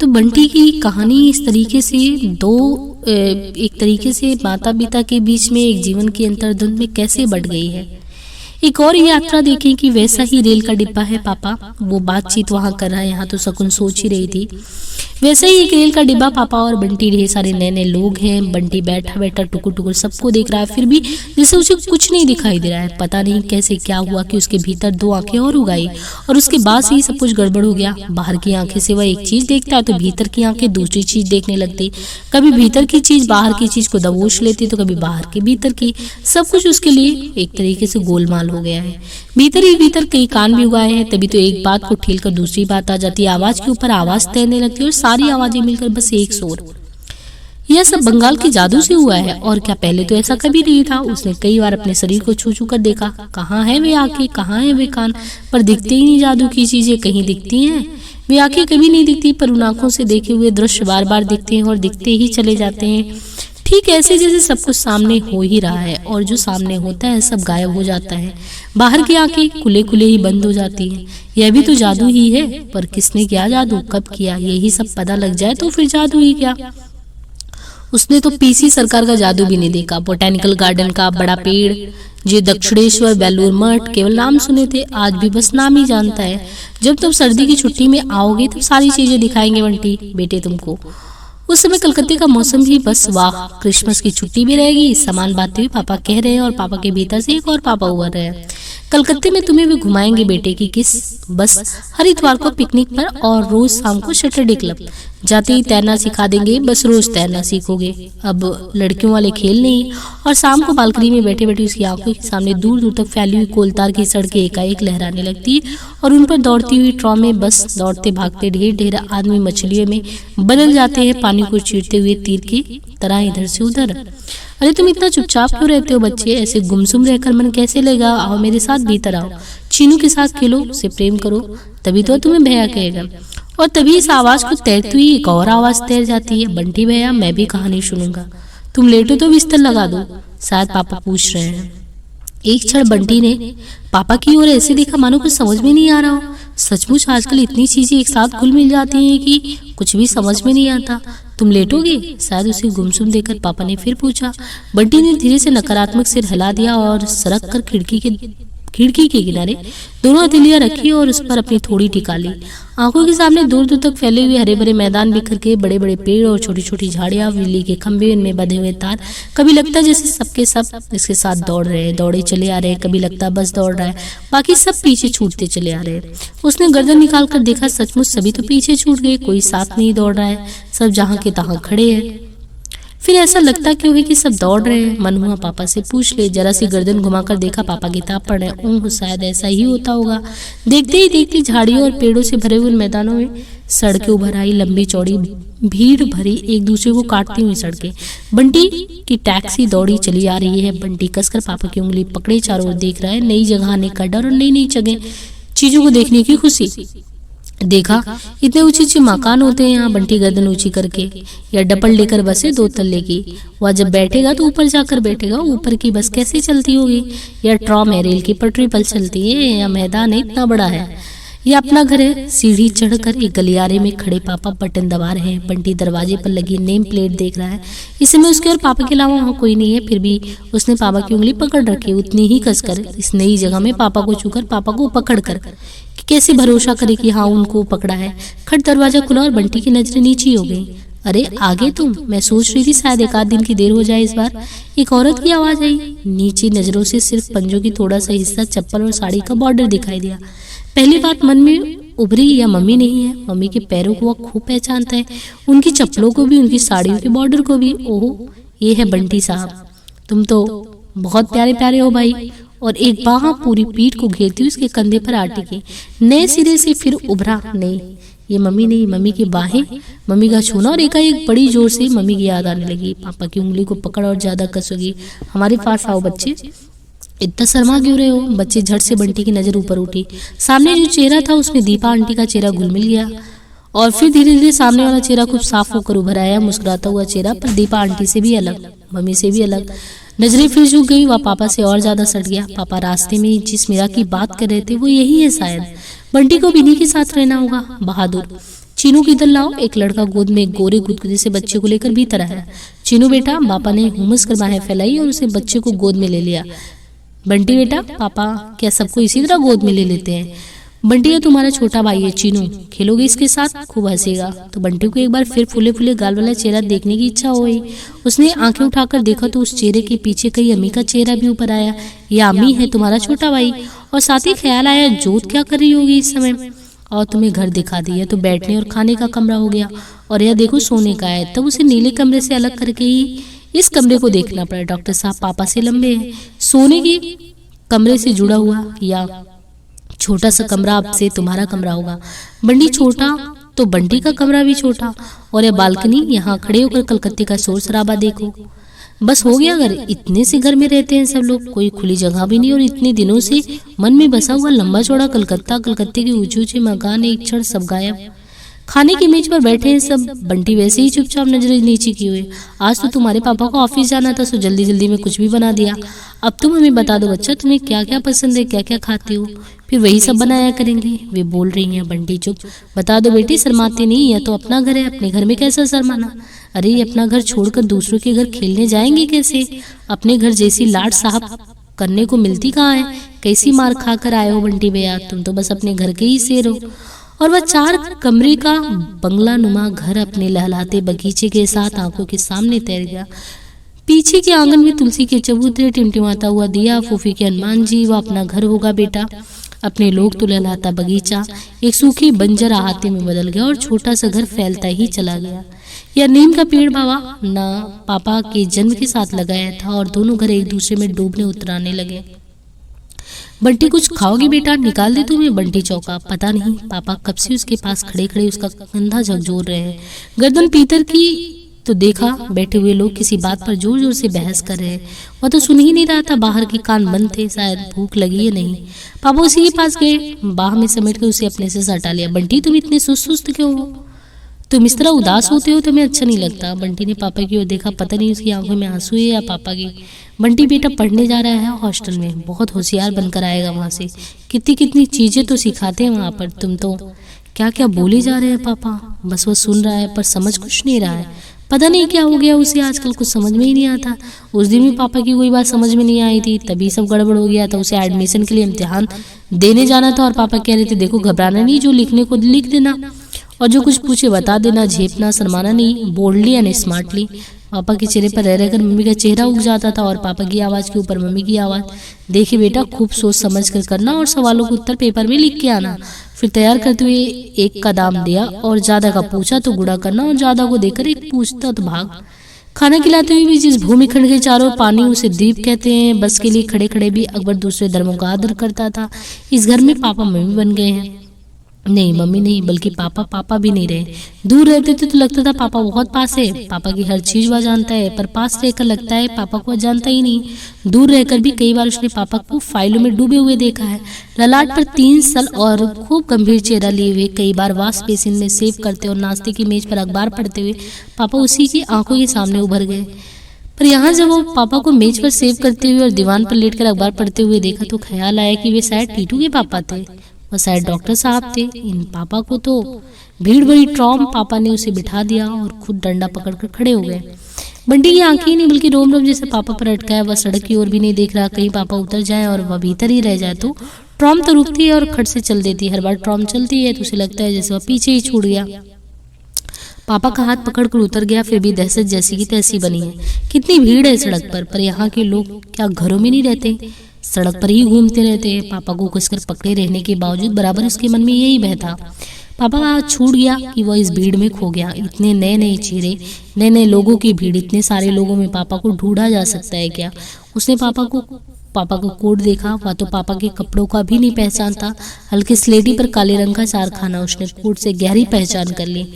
Speaker 1: तो बंटी की कहानी इस तरीके से एक तरीके से माता पिता के बीच में एक जीवन की अंतर्द्वंद में कैसे बढ़ गई है। एक और यात्रा देखें कि वैसा ही रेल का डिब्बा है पापा, वो बातचीत वहां कर रहा है। यहाँ तो शकुन सोच ही रही थी, वैसे ही एक रेल का डिब्बा पापा और बंटी, ढेर सारे नए नए लोग हैं। बंटी बैठा बैठा टुकुर टुकुर सबको देख रहा है, फिर भी जैसे उसे कुछ नहीं दिखाई दे रहा है। पता नहीं कैसे क्या हुआ कि उसके भीतर 2 आंखें और उगाई, और उसके बाद से ही सब कुछ गड़बड़ हो गया। बाहर की आंखें से वह एक चीज देखता है तो भीतर की आंखें दूसरी चीज देखने लगती। कभी भीतर की चीज बाहर की चीज को दबोच लेती, तो कभी बाहर की भीतर की। सब कुछ उसके लिए एक तरीके से गोलमाल हो गया है। भीतर ही भीतर कई कान भी उगाए हैं, तभी तो एक बात को ठेल कर दूसरी बात आ जाती है। आवाज के ऊपर आवाज तैरने लगती है और सारी आवाजें मिलकर बस एक शोर। यह सब बंगाल के जादू से हुआ है, और क्या पहले तो ऐसा कभी नहीं था। उसने कई बार अपने शरीर को छू छू कर देखा, कहाँ है वे आंखें, कहाँ है वे कान, पर दिखते ही नहीं जादू की चीजें। कहीं दिखती हैं वे आंखें, कभी नहीं दिखती, पर उन आंखों से देखे हुए दृश्य बार बार दिखते हैं और दिखते ही चले जाते हैं। ठीक ऐसे जैसे सब कुछ सामने हो ही रहा है, और जो सामने होता है सब गायब हो जाता है। बाहर की आंखें खुले खुले ही बंद हो जाती हैं। यह भी तो जादू ही है, पर किसने किया जादू, कब किया, यही सब पता लग जाए तो फिर जादू ही क्या। उसने तो पीसी सरकार का जादू भी नहीं देखा। बोटेनिकल गार्डन का बड़ा पेड़, जो दक्षिणेश्वर, बेलूर मठ, केवल नाम सुने थे, आज भी बस नाम ही जानता है। जब तुम सर्दी की छुट्टी में आओगे तब सारी चीजें दिखाएंगे बंटी बेटे तुमको। उस समय कलकत्ते का मौसम भी बस वाह, क्रिसमस की छुट्टी भी रहेगी। समान बातें हुई पापा कह रहे हैं, और पापा के भीतर से एक और पापा उभर रहे हैं। कलकत्ते में तुम्हें भी घुमाएंगे बेटे की किस, बस हर इतवार को पिकनिक पर, और रोज शाम को सैटरडे क्लब। जाते ही तैरना सिखा देंगे, बस रोज तैरना सीखोगे। अब लड़कियों वाले खेल नहीं। और शाम को बालकनी में बैठे बैठे उसकी आंखों के सामने दूर दूर तक फैली हुई कोलतार की सड़कें एकाएक लहराने लगती, और उन पर दौड़ती हुई ट्रॉमे बस दौड़ते भागते ढेर ढेर आदमी मछलियों में बदल जाते हैं, पानी को चीरते हुए तीर की तरह इधर से उधर। अरे तुम इतना चुपचाप क्यों रहते हो बच्चे, ऐसे गुमसुम रहकर मन कैसे लेगा। आओ मेरे साथ भीतर आओ, चीनू के साथ खेलो, उसे प्रेम करो, तभी तो तुम्हें भैया कहेगा। और तभी इस आवाज को तैरती हुई एक और आवाज तैर जाती है, बंटी भैया मैं भी कहानी सुनूंगा, तुम लेटो तो बिस्तर लगा दो, शायद पापा पूछ रहे हैं। एक क्षण बंटी ने पापा की ओर ऐसे देखा मानो कुछ समझ में नहीं आ रहा हो। सचमुच आजकल इतनी चीजें एक साथ घुल मिल जाती हैं कि कुछ भी समझ में नहीं आता। तुम लेटोगे, शायद उसे गुमसुम देखकर पापा ने फिर पूछा। बंटी ने धीरे से नकारात्मक सिर हिला दिया और सरक कर खिड़की के खिड़की के किनारे दोनों हथेलियां रखी और उस पर अपनी थोड़ी टिका ली। आंखों के सामने दूर दूर तक फैले हुए हरे भरे मैदान बिखर के, बड़े बड़े पेड़ और छोटी छोटी झाड़ियां, बिजली के खंभे, उनमें बंधे हुए तार। कभी लगता जैसे सबके सब इसके साथ दौड़ रहे हैं, दौड़े चले आ रहे हैं। कभी लगता बस दौड़ रहा है, बाकी सब पीछे छूटते चले आ रहे हैं। उसने गर्दन निकाल कर देखा, सचमुच सभी तो पीछे छूट गए, कोई साथ नहीं दौड़ रहा है, सब जहां के तहां खड़े हैं। फिर ऐसा लगता क्यों है कि सब दौड़ रहे हैं? मन हुआ पापा से पूछ ले। जरा सी गर्दन घुमाकर देखा, पापा किताब पढ़ रहे हैं। शायद ऐसा ही होता होगा। देखते ही देखते झाड़ियों और पेड़ों से भरे हुए मैदानों में सड़कें उभर आई, लंबी चौड़ी भीड़ भरी, एक दूसरे को काटती हुई सड़कें। बंटी की टैक्सी दौड़ी चली आ रही है। बंटी कसकर पापा की उंगली पकड़े चारों ओर देख रहा है। नई जगह आने का डर और नई नई जगह चीजों को देखने की खुशी। देखा, इतने ऊंचे ऊंचे मकान होते हैं यहाँ। बंटी गर्दन ऊंची करके, या डपल लेकर बसे 2 तल्ले की। वह जब बैठेगा तो ऊपर जाकर बैठेगा। ऊपर की बस कैसे चलती होगी? या ट्रॉम है, रेल की पटरी पर चलती है, या मैदान है इतना बड़ा है, या अपना घर है। सीढ़ी चढ़कर एक गलियारे में खड़े पापा बटन दबा रहे हैं। बंटी दरवाजे पर लगी नेम प्लेट देख रहा है। इस समय उसके और पापा के अलावा वहाँ कोई नहीं है। फिर भी उसने पापा की उंगली पकड़ रखी, उतनी ही कसकर। इस नई जगह में पापा को छूकर, पापा को पकड़ कर कैसे भरोसा करे कि हाँ उनको पकड़ा है। खट दरवाजा खुला और बंटी की नजरें नीची हो गई। अरे आगे तुम, मैं सोच रही थी शायद 1 आध दिन की देर हो जाए इस बार। एक औरत की आवाज आई। नीचे नजरों से सिर्फ पंजों की थोड़ा सा हिस्सा, चप्पल और साड़ी का बॉर्डर दिखाई दिया। पहली बात मन में उभरी, या मम्मी नहीं है? मम्मी के पैरों को वह खूब पहचानता है, उनकी चप्पलों को भी, उनकी साड़ियों के बॉर्डर को भी। ओह, ये है बंटी साहब, तुम तो बहुत प्यारे प्यारे हो भाई। और एक बाह पूरी पीठ को घेरती हुई उसके कंधे पर आ टिकी। नए सिरे से फिर उभरा, नहीं ये मम्मी नहीं, मम्मी की बाहें, मम्मी का छूना। और एकाएक बड़ी जोर से मम्मी की याद आने लगी। पापा की उंगली को पकड़ और ज्यादा कसोगी। हमारे पास आओ बच्चे। इतना शर्मा क्यों रहे हो? बच्चे झट से। बंटी की नजर ऊपर उठी। सामने जो चेहरा था उसमें दीपा आंटी का चेहरा घुल मिल गया, और फिर धीरे धीरे सामने वाला चेहरा खूब साफ होकर उभर आया, मुस्कुराता हुआ चेहरा, पर दीपा आंटी से भी अलग, मम्मी से भी अलग। नजरें फिर झुक गई। वह पापा से और ज्यादा सट गया। पापा रास्ते में जिस मीरा की बात कर रहे थे वो यही है शायद। बंटी को बिन्नी के साथ रहना होगा। बहादुर, चीनू किधर लाओ। एक लड़का गोद में गोरे गुदगुदे से बच्चे को लेकर भीतर आया। चीनू बेटा, पापा ने हुमस कर बाहें फैलाई और उसे बच्चे को गोद में ले लिया। बंटी बेटा, पापा क्या सबको इसी तरह गोद में ले लेते हैं? बंटी का तुम्हारा छोटा भाई है चीनू, खेलोगे इसके साथ, खूब हंसेगा। तो बंटी को एक बार फिर फूले फूले गाल वाला चेहरा देखने की इच्छा हुई। उसने आंखें उठाकर देखा तो उस चेहरे के पीछे कई अम्मी का चेहरा भी ऊपर आया। ये अम्मी है तुम्हारा छोटा भाई। और साथ ही ख्याल आया, जोत क्या कर रही होगी इस समय। और तुम्हें घर दिखा दिया तो बैठने और खाने का कमरा हो गया, और यह देखो सोने का है। तब उसे नीले कमरे से अलग करके ही इस कमरे को देखना पड़ा। डॉक्टर साहब पापा से लंबे हैं। सोने की कमरे से जुड़ा हुआ या छोटा सा कमरा अब से तुम्हारा कमरा होगा। बंटी छोटा तो बंटी का कमरा भी छोटा, और यह बालकनी, यहाँ खड़े होकर कलकत्ते का शोर शराबा देखो। बस हो गया घर। इतने से घर में रहते हैं सब लोग, कोई खुली जगह भी नहीं, और इतने दिनों से मन में बसा हुआ लंबा चौड़ा कलकत्ता, कलकत्ते के ऊंचे ऊंचे मकान, एक क्षण सब गायब। खाने की मेज पर बैठे हैं सब। बंटी वैसे ही चुपचाप नजरें नीचे किए हुए। आज तो तुम्हारे पापा को ऑफिस जाना था, सो जल्दी जल्दी में कुछ भी बना दिया। अब तुम हमें बता दो बच्चा, तुम्हें क्या क्या पसंद है, क्या क्या खाते हो, फिर वही सब बनाया करेंगे। वे बोल रही हैं। बंटी चुप। बता दो बेटी, शर्माते नहीं, यह तो अपना घर है, अपने घर में कैसा शर्माना। अरे ये अपना घर छोड़कर दूसरों के घर खेलने जाएंगे कैसे? अपने घर जैसी लाड साहब करने को मिलती कहाँ है? कैसी मार खा कर आए हो बंटी भैया, तुम तो बस अपने घर के ही शेर हो। और वह 4 कमरे का बंगला नुमा घर अपने लहलाते बगीचे के साथ आंखों के सामने तैर गया। पीछे के आंगन में तुलसी के चबूतरे, टिमटिमाता हुआ दिया, फूफी के हनुमान जी, वह अपना घर होगा बेटा। अपने लोग तो लहलाता बगीचा एक सूखी बंजर आहते में बदल गया, और छोटा सा घर फैलता ही चला गया। यह नीम का पेड़ बाबा ना पापा के जन्म के साथ लगाया था, और दोनों घर एक दूसरे में डूबने उतराने लगे। बंटी कुछ खाओगी बेटा, निकाल दे तुम्हें। बंटी चौका। पता नहीं, पापा कब से उसके पास खड़े खड़े उसका कंधा झकझोर रहे हैं। गर्दन पीतर की तो देखा बैठे हुए लोग किसी बात पर जोर जोर से बहस कर रहे हैं। वह तो सुन ही नहीं रहा था, बाहर के कान बंद थे, शायद भूख लगी या नहीं। पापा उसी के पास गए, बाह में समेट कर उसे अपने से सटा लिया। बंटी तुम इतने सुस्त क्यों हो? तुम इस तरह उदास होते हो, तुम्हें अच्छा नहीं लगता। बंटी ने पापा की ओर देखा, पता नहीं उसकी आंखों में आंसू है या पापा की। बंटी बेटा पढ़ने जा रहा है हॉस्टल में, बहुत होशियार बनकर आएगा वहां से। कितनी कितनी चीजें तो सिखाते हैं वहां पर। तुम तो क्या क्या बोले जा रहे हैं पापा? बस वो सुन रहा है पर समझ कुछ नहीं रहा है। पता नहीं क्या हो गया उसे, आजकल कुछ समझ में ही नहीं आता। उस दिन भी पापा की कोई बात समझ में नहीं आई थी, तभी सब गड़बड़ हो गया था। उसे एडमिशन के लिए इम्तिहान देने जाना था और पापा कह रहे थे देखो घबराना नहीं, जो लिखने को लिख देना और जो कुछ पूछे बता देना, झेपना शर्माना नहीं, बोल्डली एंड स्मार्टली। पापा के चेहरे पर रह रहकर मम्मी का चेहरा उग जाता था और पापा की आवाज़ के ऊपर मम्मी की आवाज़, देखिए बेटा खूब सोच समझ कर करना और सवालों के उत्तर पेपर में लिख के आना। फिर तैयार करते हुए एक का दाम दिया और ज़्यादा का पूछा तो गुणा करना और ज़्यादा को देकर एक पूछता तो भाग। खाना खिलाते हुए भी जिस भूमिखंड के चारों पानी उसे द्वीप कहते हैं, बस के लिए खड़े खड़े भी अकबर दूसरे धर्मों का आदर करता था। इस घर में पापा मम्मी बन गए हैं, नहीं मम्मी नहीं बल्कि पापा पापा भी नहीं रहे। दूर रहते थे तो लगता था पापा बहुत पास है, पापा की हर चीज वह जानता है, पर पास रहकर लगता है पापा को जानता ही नहीं। दूर रहकर भी कई बार उसने पापा को फाइलों में डूबे हुए देखा है, ललाट पर 3 साल और खूब गंभीर चेहरा लिए हुए, कई बार वाश बेसिन में सेव करते और नाश्ते की मेज पर अखबार पढ़ते हुए पापा उसी की आंखों के सामने उभर गए। पर यहाँ जब वो पापा को मेज पर सेव करते हुए और दीवान पर लेटकर अखबार पढ़ते हुए देखा तो ख्याल आया कि वे शायद टीटू के पापा थे, वो शायद डॉक्टर साहब थे। इन पापा को तो भीड़ भरी ट्रॉम। पापा ने उसे बिठा दिया और खुद डंडा पकड़कर खड़े हो गए। बंटी की आंखें ही नहीं बल्कि रोम रोम जैसे पापा पर अटका है। वह सड़क की ओर भी नहीं देख रहा, कहीं पापा उतर जाए और वह भीतर ही रह जाए तो ट्रॉम तो रुकती है और खट से चल देती है। हर बार ट्रॉम चलती है तो उसे लगता है जैसे वह पीछे ही छूट गया। पापा का हाथ पकड़कर उतर गया, फिर भी दहशत जैसी की तैसी बनी है। कितनी भीड़ है सड़क पर यहाँ के लोग क्या घरों में नहीं रहते, सड़क पर ही घूमते रहते हैं। पापा को कसकर पकड़े रहने के बावजूद बराबर उसके मन में यही भय था। पापा का हाथ छूट गया कि वह इस भीड़ में खो गया। इतने नए नए चेहरे, नए नए लोगों की भीड़, इतने सारे लोगों में पापा को ढूंढा जा सकता है क्या? उसने पापा को कोट देखा, वह तो पापा के कपड़ों का भी नहीं पहचानता। हल्के स्लेटी पर काले रंग का चारखाना, उसने कोट से गहरी पहचान कर ली।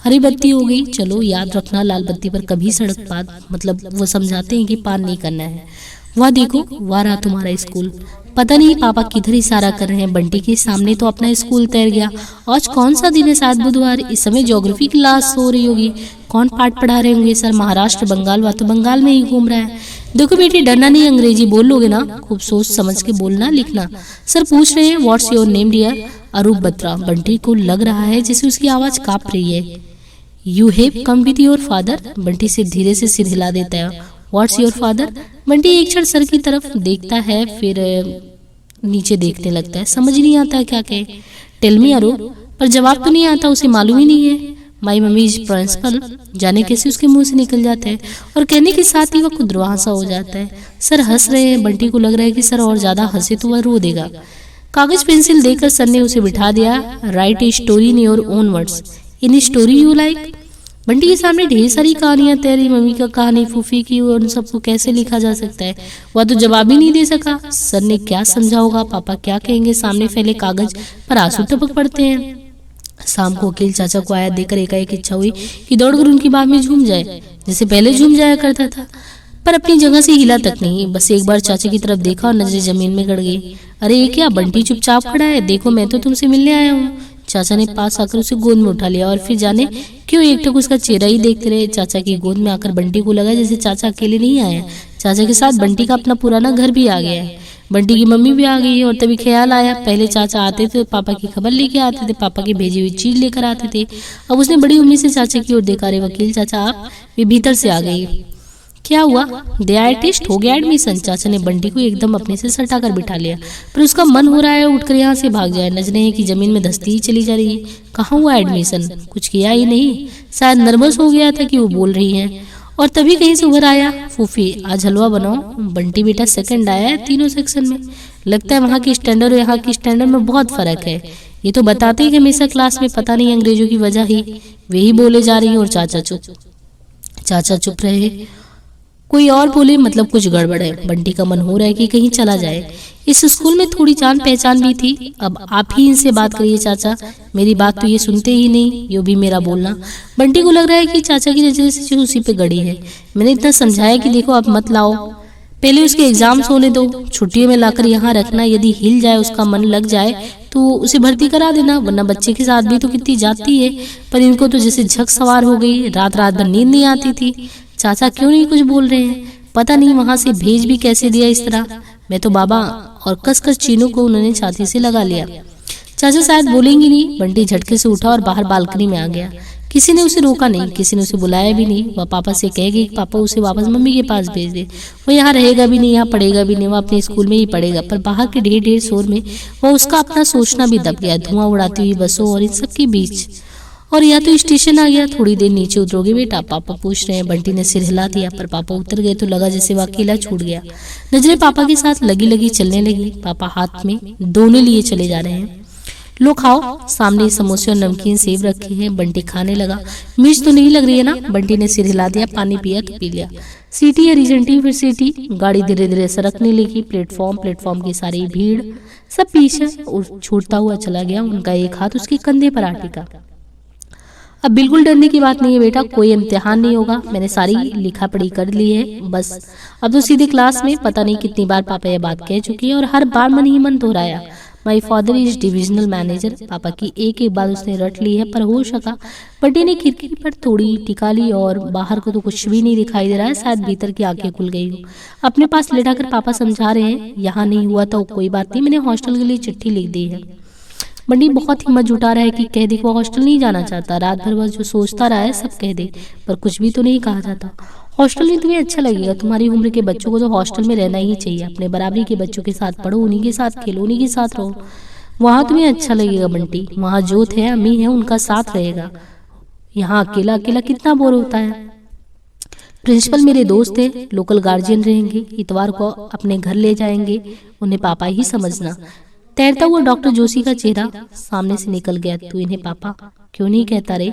Speaker 1: हरी बत्ती हो गई, चलो याद रखना लाल बत्ती पर कभी सड़क पार, मतलब वो समझाते हैं कि पार नहीं करना है। वह देखो वह रहा तुम्हारा स्कूल। पता नहीं पापा किधर इशारा कर रहे हैं। बंटी के सामने तो अपना स्कूल तैर गया। आज कौन सा दिन है? शायद बुधवार। इस समय ज्योग्राफी क्लास हो रही होगी। कौन पाठ पढ़ा रहे होंगे? सर महाराष्ट्र बंगाल, वह तो बंगाल में ही घूम रहा है। देखो बेटी डरना नहीं, अंग्रेजी बोल लोगे ना, खूब सोच समझ के बोलना लिखना। सर पूछ रहे हैं व्हाट्स योर नेम डियर? अरूप बत्रा। बंटी को लग रहा है जैसे उसकी आवाज कांप रही है। You have come with your father? Bunty से धीरे से सिर हिला देता है। What's your father? बंटी एक क्षण सर की तरफ देखता है, फिर नीचे देखने लगता है। समझ नहीं आता क्या कहे। टेल मी अरूप, पर जवाब तो नहीं आता, उसे मालूम ही नहीं है। माई मम्मी इज प्रिंसिपल, जाने कैसे उसके मुंह से निकल जाता है और कहने के साथ ही वह खुदरुआ सा हो जाता है। सर हंस रहे हैं। बंटी को लग रहा है कि सर और ज्यादा हंसे तो वह रो देगा। कागज पेंसिल देकर सर ने उसे बिठा दिया। Right a story in your own words. In story you like? Bunty के सामने ढेर सारी कहानियां, तेरी मम्मी का कहानी, फूफी की, और उन सबको कैसे लिखा जा सकता है? वह तो जवाब ही नहीं दे सका। सर ने क्या समझा होगा, पापा क्या कहेंगे? सामने फैले कागज पर आंसू टपक पड़ते हैं। शाम को वकील चाचा को आया देकर एकाएक इच्छा हुई कि दौड़कर उनकी बात में झूम जाए, जैसे पहले झूम जाया करता था। पर अपनी जगह से हिला तक नहीं। बस एक बार चाचा की तरफ देखा और नजरें जमीन में गड़ गई। अरे ये क्या? बंटी चुपचाप खड़ा है। देखो मैं तो तुमसे मिलने आया हूँ। चाचा ने पास आकर उसे गोद में उठा लिया और फिर जाने क्यों एकटक उसका चेहरा ही देखते रहे। चाचा की गोद में आकर बंटी को लगा जैसे चाचा अकेले नहीं आए, चाचा के साथ बंटी का अपना पुराना घर भी आ गया है। बंटी की मम्मी भी आ गई है। और तभी ख्याल आया, पहले चाचा आते थे पापा की खबर लेके आते थे, पापा की भेजी हुई चीज लेकर आते थे। अब उसने बड़ी उम्मीद से चाचा की ओर देखा। अरे वकील चाचा आप? वे भीतर से आ गई। क्या हुआ? दया टेस्ट हो गया एडमिशन? चाचा ने बंटी को एकदम अपने से सटा कर बिठा लिया, पर उसका मन हो रहा है उठकर यहाँ से भाग जाए। नजरें हैं कि जमीन में धंसती ही चली जा रही है। कहाँ हुआ एडमिशन? कुछ किया ही नहीं। शायद नर्वस हो गया था कि वो बोल रही है। और तभी कहीं से उभर आया, फूफी आज हलवा बनाओ। बंटी बेटा सेकंड आया है तीनों सेक्शन में। लगता है वहाँ की स्टैंडर्ड और यहाँ की स्टैंडर्ड में बहुत फर्क है। ये तो बताते हैं कि हमेशा क्लास में पता नहीं अंग्रेजों की वजह ही वे ही बोले जा रही है। और चाचा चुप रहे। कोई और बोले मतलब कुछ गड़बड़ है। बंटी का मन हो रहा है कि कहीं चला जाए। इस स्कूल में थोड़ी जान पहचान भी थी। अब आप ही इनसे बात करिए चाचा, मेरी बात तो ये सुनते ही नहीं, यो भी मेरा बोलना। बंटी को लग रहा है कि चाचा की नजर से उसी पे गड़ी है। मैंने इतना समझाया कि देखो अब मत लाओ, पहले उसके एग्जाम्स होने दो, छुट्टियों में लाकर यहाँ रखना। यदि हिल जाए, उसका मन लग जाए तो उसे भर्ती करा देना, वरना बच्चे के साथ भी तो कितनी जाती है। पर इनको तो जैसे झक सवार हो गई। रात रात भर नींद नहीं आती थी। चाचा क्यों नहीं कुछ बोल रहे हैं? पता नहीं वहां से भेज भी कैसे दिया इस तरह। मैं तो बाबा, और कसकर चीनू को उन्होंने छाती से लगा लिया। चाचा शायद बोलेंगी नहीं। बंटी झटके से उठा और बाहर बालकनी में आ गया। किसी ने उसे रोका नहीं, किसी ने उसे बुलाया भी नहीं। वह पापा से कह गई कि पापा उसे वापस मम्मी के पास भेज दे, वो यहाँ रहेगा भी नहीं, यहाँ पढ़ेगा भी नहीं, वो अपने स्कूल में ही पढ़ेगा। पर बाहर के ढेर ढेर शोर में वह उसका अपना सोचना भी दब गया, धुआं उड़ाती हुई बसों और इन सब के बीच। और या तो स्टेशन आ गया, थोड़ी देर नीचे उतरोगे बेटा, पापा पूछ रहे हैं। बंटी ने सिर हिला दिया, पर पापा उतर गए तो लगा जैसे वह अकेला छूट गया। नजरें पापा के साथ लगी लगी चलने लगी। पापा हाथ में दोने लिए चले जा रहे हैं। लो खाओ, सामने समोसे और नमकीन सेब रखे हैं। बंटी खाने लगा। मिर्च तो नहीं लग रही है ना? बंटी ने सिर हिला दिया। पानी पिया तो पी लिया। सीटी है रिजेंटी, फिर सीटी। गाड़ी धीरे धीरे सरकने लगी। प्लेटफॉर्म की सारी भीड़ सब पीछे छूटता हुआ चला गया। उनका एक हाथ उसके कंधे पर आ टिका। अब बिल्कुल डरने की बात नहीं है बेटा, कोई इम्तिहान नहीं होगा, मैंने सारी लिखा पढ़ी कर ली है, बस अब तो सीधे क्लास में। पता नहीं कितनी बार पापा यह बात कह चुकी है और हर बार मन ही मन दोहराया, my father is divisional manager. पापा की एक एक बात उसने रट ली है, पर हो सका। बंटी ने खिड़की पर थोड़ी टिका ली और बाहर को तो कुछ भी नहीं दिखाई दे रहा है, शायद भीतर की आंखें खुल गई हो। अपने पास लेटाकर पापा समझा रहे हैं, यहाँ नहीं हुआ तो कोई बात नहीं, मैंने हॉस्टल के लिए चिट्ठी लिख दी है। बंटी बहुत हिम्मत जुटा रहा है कि कह दे कि वो हॉस्टल नहीं जाना चाहता। रात भर वह जो सोचता रहा है सब कह दे, पर कुछ भी तो नहीं कहा जाता। हॉस्टल में तुम्हें अच्छा लगेगा, तुम्हारी उम्र के बच्चों को तो हॉस्टल में रहना ही चाहिए। अपने बराबरी के बच्चों के साथ पढ़ो, उन्हीं के साथ खेलो, उन्हीं के साथ रहो, वहाँ तुम्हें अच्छा लगेगा बंटी। वहाँ जोत है, अम्मी है, उनका साथ रहेगा। यहाँ अकेला अकेला कितना बोर होता है। प्रिंसिपल मेरे दोस्त है, लोकल गार्जियन रहेंगे, इतवार को अपने घर ले जाएंगे, उन्हें पापा ही समझना। तैरता हुआ डॉक्टर जोशी का चेहरा सामने से निकल गया। तू इन्हें पापा क्यों नहीं कहता रे?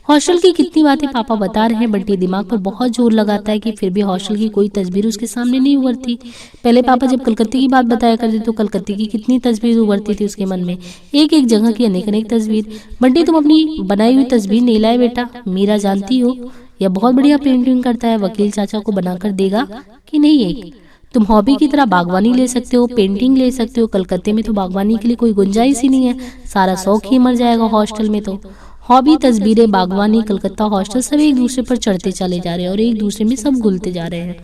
Speaker 1: हॉस्टल की कितनी बातें पापा बता रहे हैं। बंटी दिमाग पर बहुत जोर लगाता है कि फिर भी हॉस्टल की कोई तस्वीर उसके सामने नहीं उभरती। पहले पापा जब कलकत्ते की बात बताया करते तो कलकत्ते की कितनी तस्वीर उभरती थी उसके मन में, एक एक जगह की अनेक अनेक तस्वीर। बंटी तुम अपनी बनाई हुई तस्वीर नहीं लाए बेटा। मीरा जानती हो यह बहुत बढ़िया पेंटिंग करता है, वकील चाचा को बनाकर देगा कि नहीं? एक तुम हॉबी की तरह बागवानी ले सकते हो, पेंटिंग ले सकते हो। कलकत्ते में तो बागवानी के लिए कोई गुंजाइश ही नहीं है, सारा शौक ही मर जाएगा हॉस्टल में। तो हॉबी, तस्वीरें, बागवानी, कलकत्ता, हॉस्टल सब एक दूसरे पर चढ़ते चले जा रहे हैं और एक दूसरे में सब घुलते जा रहे हैं।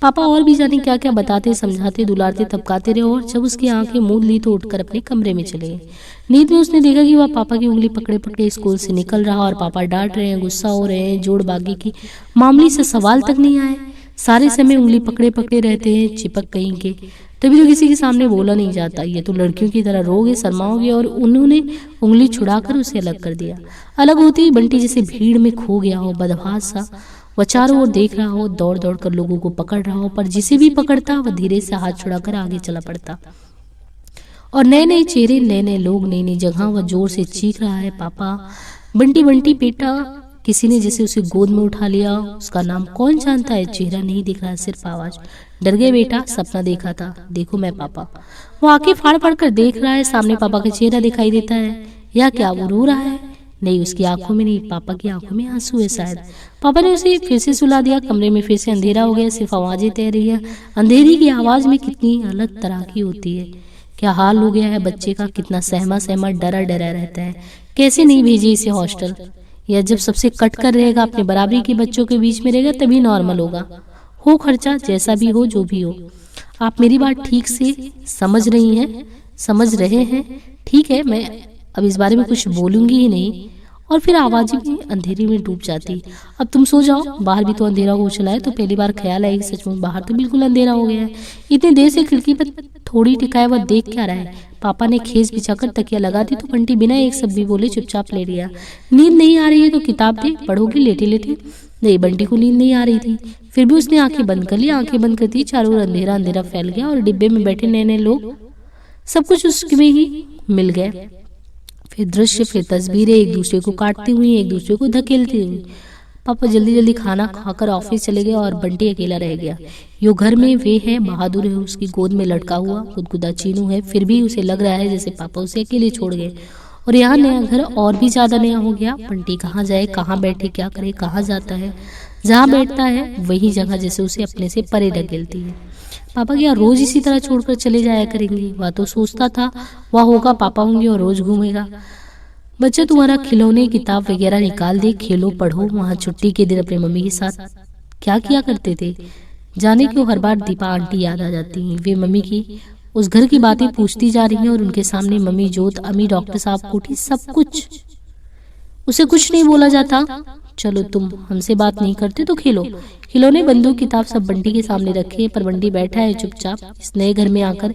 Speaker 1: पापा और भी जाने क्या क्या बताते, समझाते, दुलारते, थपकाते रहे और जब उसकी आंखें मूंद ली तो उठकर अपने कमरे में चले गए। नींद में उसने देखा कि वह पापा की उंगली पकड़े पकड़े स्कूल से निकल रहा और पापा डांट रहे हैं, गुस्सा हो रहे हैं, जोड़ बागी की मामूली से सवाल तक नहीं आए। सारे समय उंगली पकड़े पकड़े रहते हैं, चिपक कहीं के, तभी तो किसी के सामने बोला नहीं जाता। ये तो लड़कियों की तरह रोगे, शर्माओगे, और उन्होंने उंगली छुड़ाकर उसे अलग कर दिया। अलग होती ही बंटी जैसे भीड़ में खो गया हो, बदहवास सा। वह चारों ओर देख रहा हो, दौड़ दौड़ कर लोगों को पकड़ रहा हो, पर जिसे भी पकड़ता वह धीरे से हाथ छुड़ाकर आगे चला पड़ता। और नए नए चेहरे, नए नए लोग, नई नई जगह। वह जोर से चीख रहा है, पापा, बंटी, बंटी बेटा। किसी ने जैसे उसे गोद में उठा लिया। उसका नाम कौन जानता है? चेहरा नहीं दिख रहा, सिर्फ आवाज। डर गए बेटा, सपना देखा था, देखो मैं पापा। वो आंखें फाड़ फाड़ कर देख रहा है, सामने पापा का चेहरा दिखाई देता है। या क्या वो रो रहा है? नहीं, उसकी आंखों में नहीं, पापा की आंखों में आंसू है शायद। पापा ने उसे फिर से सुला दिया। कमरे में फिर से अंधेरा हो गया, सिर्फ आवाजें तैर रही है। अंधेरी की आवाज में कितनी अलग तरह की होती है। क्या हाल हो गया है बच्चे का, कितना सहमा सहमा, डरा डरा रहता है। कैसे नहीं भेजे इसे हॉस्टल? या जब सबसे कट कर रहेगा, अपने बराबरी के बच्चों के बीच में रहेगा, तभी नॉर्मल होगा। हो खर्चा जैसा भी हो, जो भी हो। आप मेरी बात ठीक से समझ रही हैं, समझ रहे हैं? ठीक है, मैं अब इस बारे में कुछ बोलूंगी ही नहीं। और फिर आवाजें भी अंधेरे में डूब जाती। अब तुम सो जाओ, बाहर भी तो अंधेरा हो चला है। तो पहली बार ख्याल आया कि सचमुच बाहर तो बिल्कुल अंधेरा हो गया है। इतनी देर से खिड़की पर थोड़ी टिकाए वह देख क्या रहा है। पापा ने खेस बिछाकर तकिया लगा दी तो बंटी बिना एक शब्द भी बोले चुपचाप ले लिया। नींद नहीं आ रही है तो किताब दे, पढ़ोगी लेटे लेटे। नहीं, बंटी को नींद नहीं आ रही थी, फिर भी उसने आंखें बंद कर ली। आंखें बंद करती चारों ओर अंधेरा अंधेरा फैल गया और डिब्बे में बैठे नए नए लोग, सब कुछ उसमें ही मिल गए। फिर दृश्य, फिर तस्वीरें, एक दूसरे को काटती हुई, एक दूसरे को धकेलती हुई। पापा जल्दी जल्दी खाना खाकर ऑफिस चले गए और बंटी अकेला रह गया। यो घर में वे है, बहादुर है, उसकी गोद में लटका हुआ गुदगुदा चीनू है। फिर भी उसे लग रहा है जैसे पापा उसे अकेले छोड़ गए। और यहाँ नया घर और भी ज्यादा नया हो गया। बंटी कहाँ जाए, कहाँ बैठे, क्या करे, कहाँ जाता है? जहाँ बैठता है वही जगह जैसे उसे अपने से परे ढकेलती है। पापा क्या रोज इसी तरह छोड़कर चले जाया करेंगे? वह तो सोचता था वह होगा, पापा होंगे और रोज घूमेगा। बच्चा तुम्हारा खिलौने, किताब वगैरह निकाल दे, खेलो, पढ़ो। वहाँ छुट्टी के दिन अपने मम्मी के साथ क्या किया करते थे? जाने क्यों हर बार दीपा आंटी याद आ जाती हैं। वे मम्मी की उस घर की बातें पूछती जा रही हैं और उनके सामने मम्मी जोत, अम्मी, डॉक्टर साहब, कोठी, सब कुछ उसे कुछ नहीं बोला जाता। चलो तुम हमसे बात नहीं करते तो खेलो। खिलौने, बंदूक, किताब सब बंटी के सामने रखे, पर बंटी बैठा है चुपचाप। इस नए घर में आकर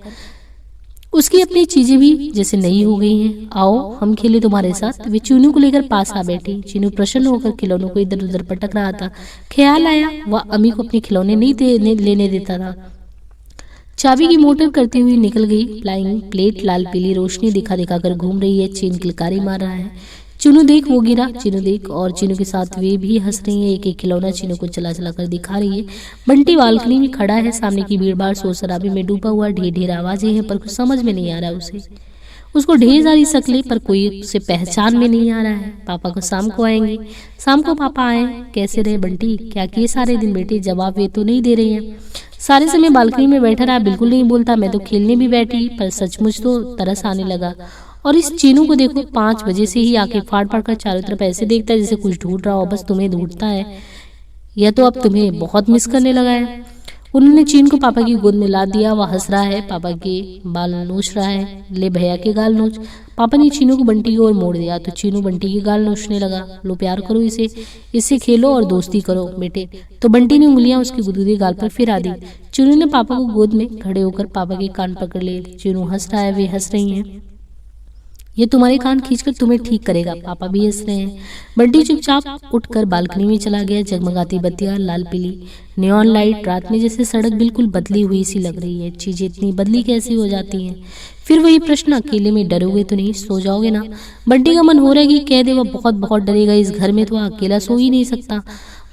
Speaker 1: उसकी अपनी चीजें भी जैसे नई हो गई हैं। आओ हम खेले तुम्हारे साथ। वे चीनू को लेकर पास आ बैठी। चीनू प्रसन्न होकर खिलौनों को इधर उधर पटक रहा था। ख्याल आया वह अम्मी को अपने खिलौने नहीं लेने देता था। चाबी की मोटर करती हुई निकल गई। फ्लाइंग प्लेट लाल पीली रोशनी दिखा दिखा कर घूम रही है। चीन किलकारी मार रहा है। चीनू देख, वो गिरा, चीनू देख। और चीनू के साथ वे भी हंस रही है। एक एक खिलौना चीनू को चला चला कर दिखा रही है। बंटी बालकनी में खड़ा है। सामने की भीड़ भाड़ शोर शराबे में डूबा हुआ। ढेर ढेर आवाजें हैं, पर कुछ समझ में नहीं आ रहा उसे। उसको ढेर सारी शक्लें, पर कोई उसे पहचान में नहीं आ रहा है। पापा को शाम को आएंगे। शाम को पापा आए। कैसे रहे बंटी, क्या किए सारे दिन बेटे? जवाब वे तो नहीं दे रही है। सारे समय बालकनी में बैठा रहा, बिल्कुल नहीं बोलता। मैं तो खेलने भी बैठी, पर सचमुच तो तरस आने लगा। और इस चीनू को देखो, 5 बजे से ही आके फाड़ फाड़ कर चारों तरफ ऐसे देखता है जैसे कुछ ढूंढ रहा हो। बस तुम्हें ढूंढता है, या तो अब तुम्हें बहुत मिस करने लगा है। उन्होंने चीन को पापा की गोद में ला दिया। वह हंस रहा है, पापा के बाल नोच रहा है। ले भैया के गाल नोच। पापा ने चीनू को बंटी की ओर मोड़ दिया तो चीनू बंटी की गाल नोचने लगा। लो प्यार करो इसे, इससे खेलो और दोस्ती करो बेटे। तो बंटी ने उंगलियां उसकी गुदगुदी गाल पर फिरा दी। चीनू ने पापा को गोद में खड़े होकर पापा के कान पकड़ लिए। चीनू हंस रहा है, वे हंस रही हैं। ये तुम्हारे कान खींचकर तुम्हें ठीक करेगा। पापा भी हंस रहे हैं। बंटी चुपचाप उठकर बालकनी में चला गया। जगमगाती बत्तियां, लाल पीली नियॉन लाइट, रात में जैसे सड़क बिल्कुल बदली हुई सी लग रही है। चीजें इतनी बदली कैसी हो जाती हैं? फिर वही प्रश्न, अकेले में डरोगे तो नहीं? सो जाओगे ना? बंटी का मन हो रहा है कि कह दे वह बहुत बहुत डरेगा। इस घर में तो वह अकेला सो ही नहीं सकता।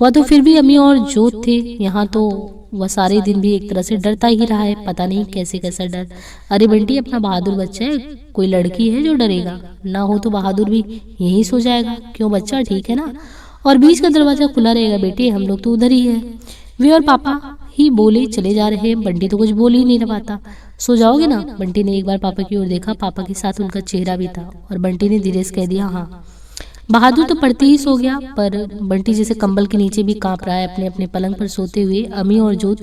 Speaker 1: वह तो फिर भी अम्मी और जोत थे यहाँ, तो वह सारे दिन भी एक तरह से डरता ही रहा है। पता नहीं कैसे कैसा डर। अरे बंटी अपना बहादुर बच्चा है, कोई लड़की है जो डरेगा? ना हो तो बहादुर भी यहीं सो जाएगा। क्यों बच्चा, ठीक है ना? और बीच का दरवाजा खुला रहेगा बेटे, हम लोग तो उधर ही है। वे और पापा ही बोले चले जा रहे हैं। बंटी तो कुछ बोल ही नहीं पाता। सो जाओगे ना? बंटी ने एक बार पापा की ओर देखा। पापा के साथ उनका चेहरा भी था। और बंटी ने धीरे से कह दिया हाँ। बहादुर तो पड़ते ही सो गया, पर बंटी जैसे कंबल के नीचे भी कांप रहा है अपने अपने पलंग पर सोते हुए। अम्मी और जोत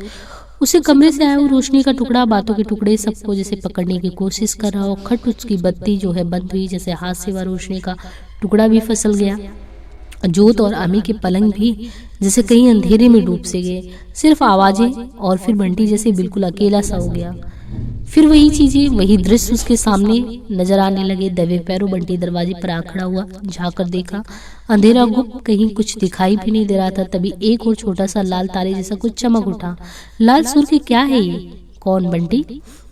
Speaker 1: उसे कमरे से आया वो रोशनी का टुकड़ा, बातों के टुकड़े सबको जैसे पकड़ने की कोशिश कर रहा हो। खट उसकी बत्ती जो है बंद हुई, जैसे हाथ से वह रोशनी का टुकड़ा भी फिसल गया। जोत और अम्मी के पलंग भी जैसे कहीं अंधेरे में डूब से गए। सिर्फ आवाजें, और फिर बंटी जैसे बिल्कुल अकेला सा हो गया। फिर वही चीजें, वही दृश्य उसके सामने नजर आने लगे। दबे पैरों बंटी दरवाजे पर आ खड़ा हुआ। झाँक कर देखा, अंधेरा गुप्त, कहीं कुछ दिखाई भी नहीं दे रहा था। तभी एक और छोटा सा लाल तारे जैसा कुछ चमक उठा। लाल सुर के क्या है ये? कौन? बंटी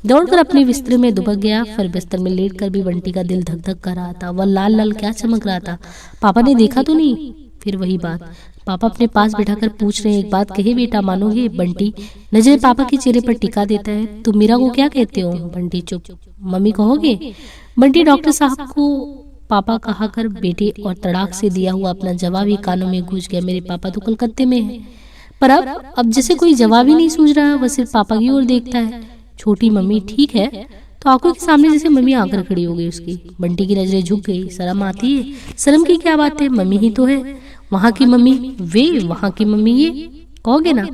Speaker 1: दौड़कर अपने बिस्तर में दुबक गया। फिर बिस्तर में लेट कर भी बंटी का दिल धक धक कर रहा था। वह लाल लाल क्या चमक रहा था? पापा ने देखा तो नहीं? फिर वही बात, पापा अपने पास बिठाकर पूछ रहे हैं, एक बात कहे बेटा, मानोगे? बंटी नजर पापा के चेहरे पर टिका देता है। तुम मीरा को क्या कहते हो? बंटी चुप। मम्मी कहोगे? बंटी डॉक्टर साहब को पापा कहा कर बेटे, और तड़ाक से दिया हुआ अपना जवाब ही कानों में गूंज गया। मेरे पापा तो कलकत्ते में है। पर अब जैसे कोई जवाब ही नहीं सूझ रहा। वह सिर्फ पापा की ओर देखता है। छोटी मम्मी ठीक है, तो आंखों के सामने जैसे मम्मी आकर खड़ी हो गई उसकी। बंटी की नजरें झुक गई। शर्म आती है? शर्म की क्या बात है, मम्मी ही तो है। वहाँ की मम्मी वे, वहाँ की मम्मी ये, कहोगे ना?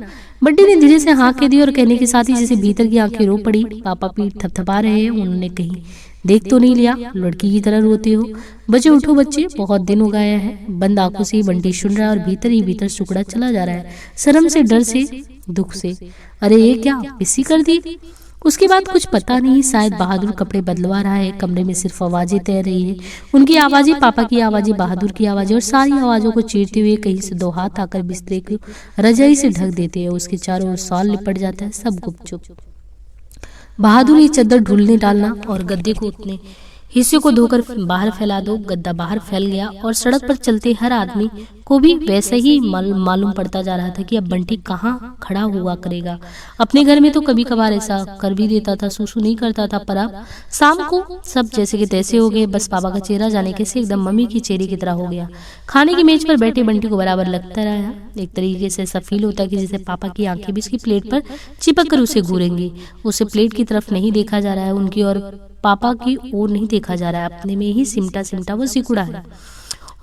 Speaker 1: बंटी ने धीरे से हाँ कह दी और कहने के साथ ही जैसे भीतर की आंखें रो पड़ी। पापा पीठ थपथपा रहे हैं। उन्होंने कहीं देख तो नहीं लिया? लड़की की तरह रोते हो। बच्चे उठो बच्चे, बहुत दिन हो गया है। बंद आंखों से ही बंटी सुन रहा है और भीतर ही भीतर सुकड़ा चला जा रहा है, शर्म से, डर से, दुख से। अरे ये क्या पिस्सी कर दी? उसके बाद कुछ पता नहीं, शायद बहादुर कपड़े बदलवा रहा है। कमरे में सिर्फ आवाजें तैर रही है। उनकी आवाजें, पापा की आवाजें, बहादुर की आवाजें, और सारी आवाजों को चीरते हुए कहीं से 2 हाथ आकर बिस्तरे को रजाई से ढक देते हैं। उसके चारों ओर सॉल लिपट जाता है। सब गुपचुप। बहादुर ये चादर ढूलने डालना और गद्दे को उतने हिस्से को धोकर बाहर फैला दो। गद्दा बाहर फैल गया और सड़क पर चलते हर आदमी को भी वैसे ही मालूम पड़ता जा रहा था कि अब बंटी कहाँ खड़ा हुआ करेगा। अपने घर में तो कभी कभार ऐसा कर भी देता था, सुसु नहीं करता था, पर अब शाम को सब जैसे के तैसे हो गए। बस पापा का चेहरा जाने कैसे एकदम मम्मी की चेहरे की तरह हो गया। खाने की मेज पर बैठे बंटी को बराबर लगता रहा। एक तरीके से ऐसा फील होता है कि जैसे पापा की आंखें भी उसकी प्लेट पर चिपक कर उसे घूरेंगी। उसे प्लेट की तरफ नहीं देखा जा रहा है, उनकी और पापा की ओर नहीं देखा जा रहा है। अपने में ही सिमटा सिमटा वो सिकुड़ा है।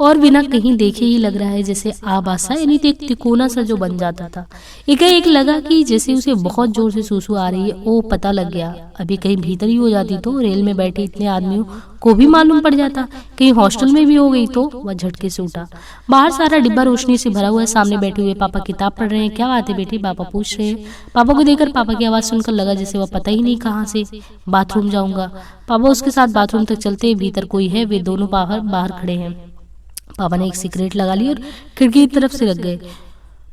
Speaker 1: और बिना कहीं देखे ही लग रहा है जैसे आबासा यानी एक तिकोना सा जो बन जाता था। एक लगा कि जैसे उसे बहुत जोर से सूसू आ रही है। ओ पता लग गया, अभी कहीं भीतर ही हो जाती तो रेल में बैठे इतने आदमियों को भी मालूम पड़ जाता, कहीं हॉस्टल में भी हो गई तो। वह झटके से उठा। बाहर सारा डिब्बा रोशनी से भरा हुआ है। सामने बैठे हुए पापा किताब पढ़ रहे हैं। क्या बात है बेटी, पापा पूछ रहे हैं। पापा को देखकर पापा की आवाज सुनकर लगा जैसे वह पता ही नहीं कहाँ से। बाथरूम जाऊंगा। पापा उसके साथ बाथरूम तक चलते, भीतर कोई है। वे दोनों बाहर खड़े हैं। पापा ने एक सिगरेट लगा ली और खिड़की की तरफ से रख गए।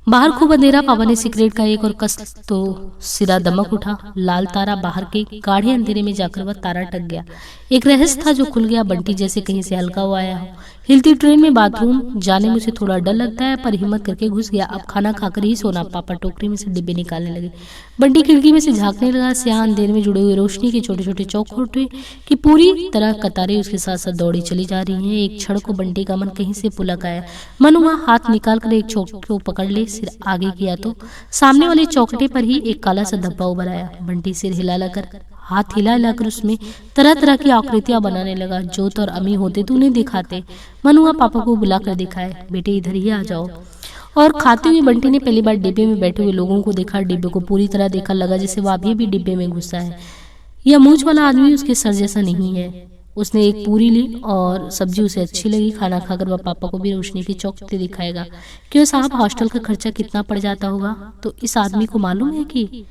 Speaker 1: बाहर खूब अंधेरा। पापा ने सिगरेट का एक और कस तो सिरा दमक उठा। लाल तारा बाहर के गाढ़े अंधेरे में जाकर वह तारा टक गया। एक रहस्य था जो खुल गया। बंटी जैसे कहीं से हल्का हुआ आया हो। हिलती ट्रेन में बाथरूम जाने में उसे थोड़ा डर लगता है, पर हिम्मत करके घुस गया। अब खाना खाकर ही सोना। पापा टोकरी में से डिब्बे निकालने लगे। बंटी खिड़की में से झांकने लगा। स्याह अंधेरे में जुड़े हुए रोशनी के छोटे छोटे चौखोटे की पूरी तरह कतारें उसके साथ साथ दौड़ी चली जा रही हैं। एक क्षण को बंटी का मन कहीं से पुलक आया। मन हुआ हाथ निकाल कर एक चौक को पकड़ ले। सिर आगे किया तो सामने वाले चौकटे पर ही एक काला सा धब्बा उभर आया। बंटी सिर हिलाकर हाथ हिलाकर उसमें तरह तरह की आकृतियां बनाने लगा। जोत और अमी होते तो उन्हें दिखाते। मन हुआ पापा को बुलाकर दिखाए, बेटे इधर ही आ जाओ। और खाते हुए बंटी ने पहली बार डिब्बे में बैठे हुए लोगों को देखा। डिब्बे को पूरी तरह देखा। लगा जैसे वह अभी भी डिब्बे में घुसा है। यह मूंछ वाला आदमी उसके सर जैसा नहीं है। उसने एक पूरी ली और सब्जी उसे अच्छी लगी। खाना खाकर वह पापा को भी रोशनी की चौकते दिखाएगा। क्यों साहब, हॉस्टल का खर्चा कितना पड़ जाता होगा? तो इस आदमी को मालूम है कि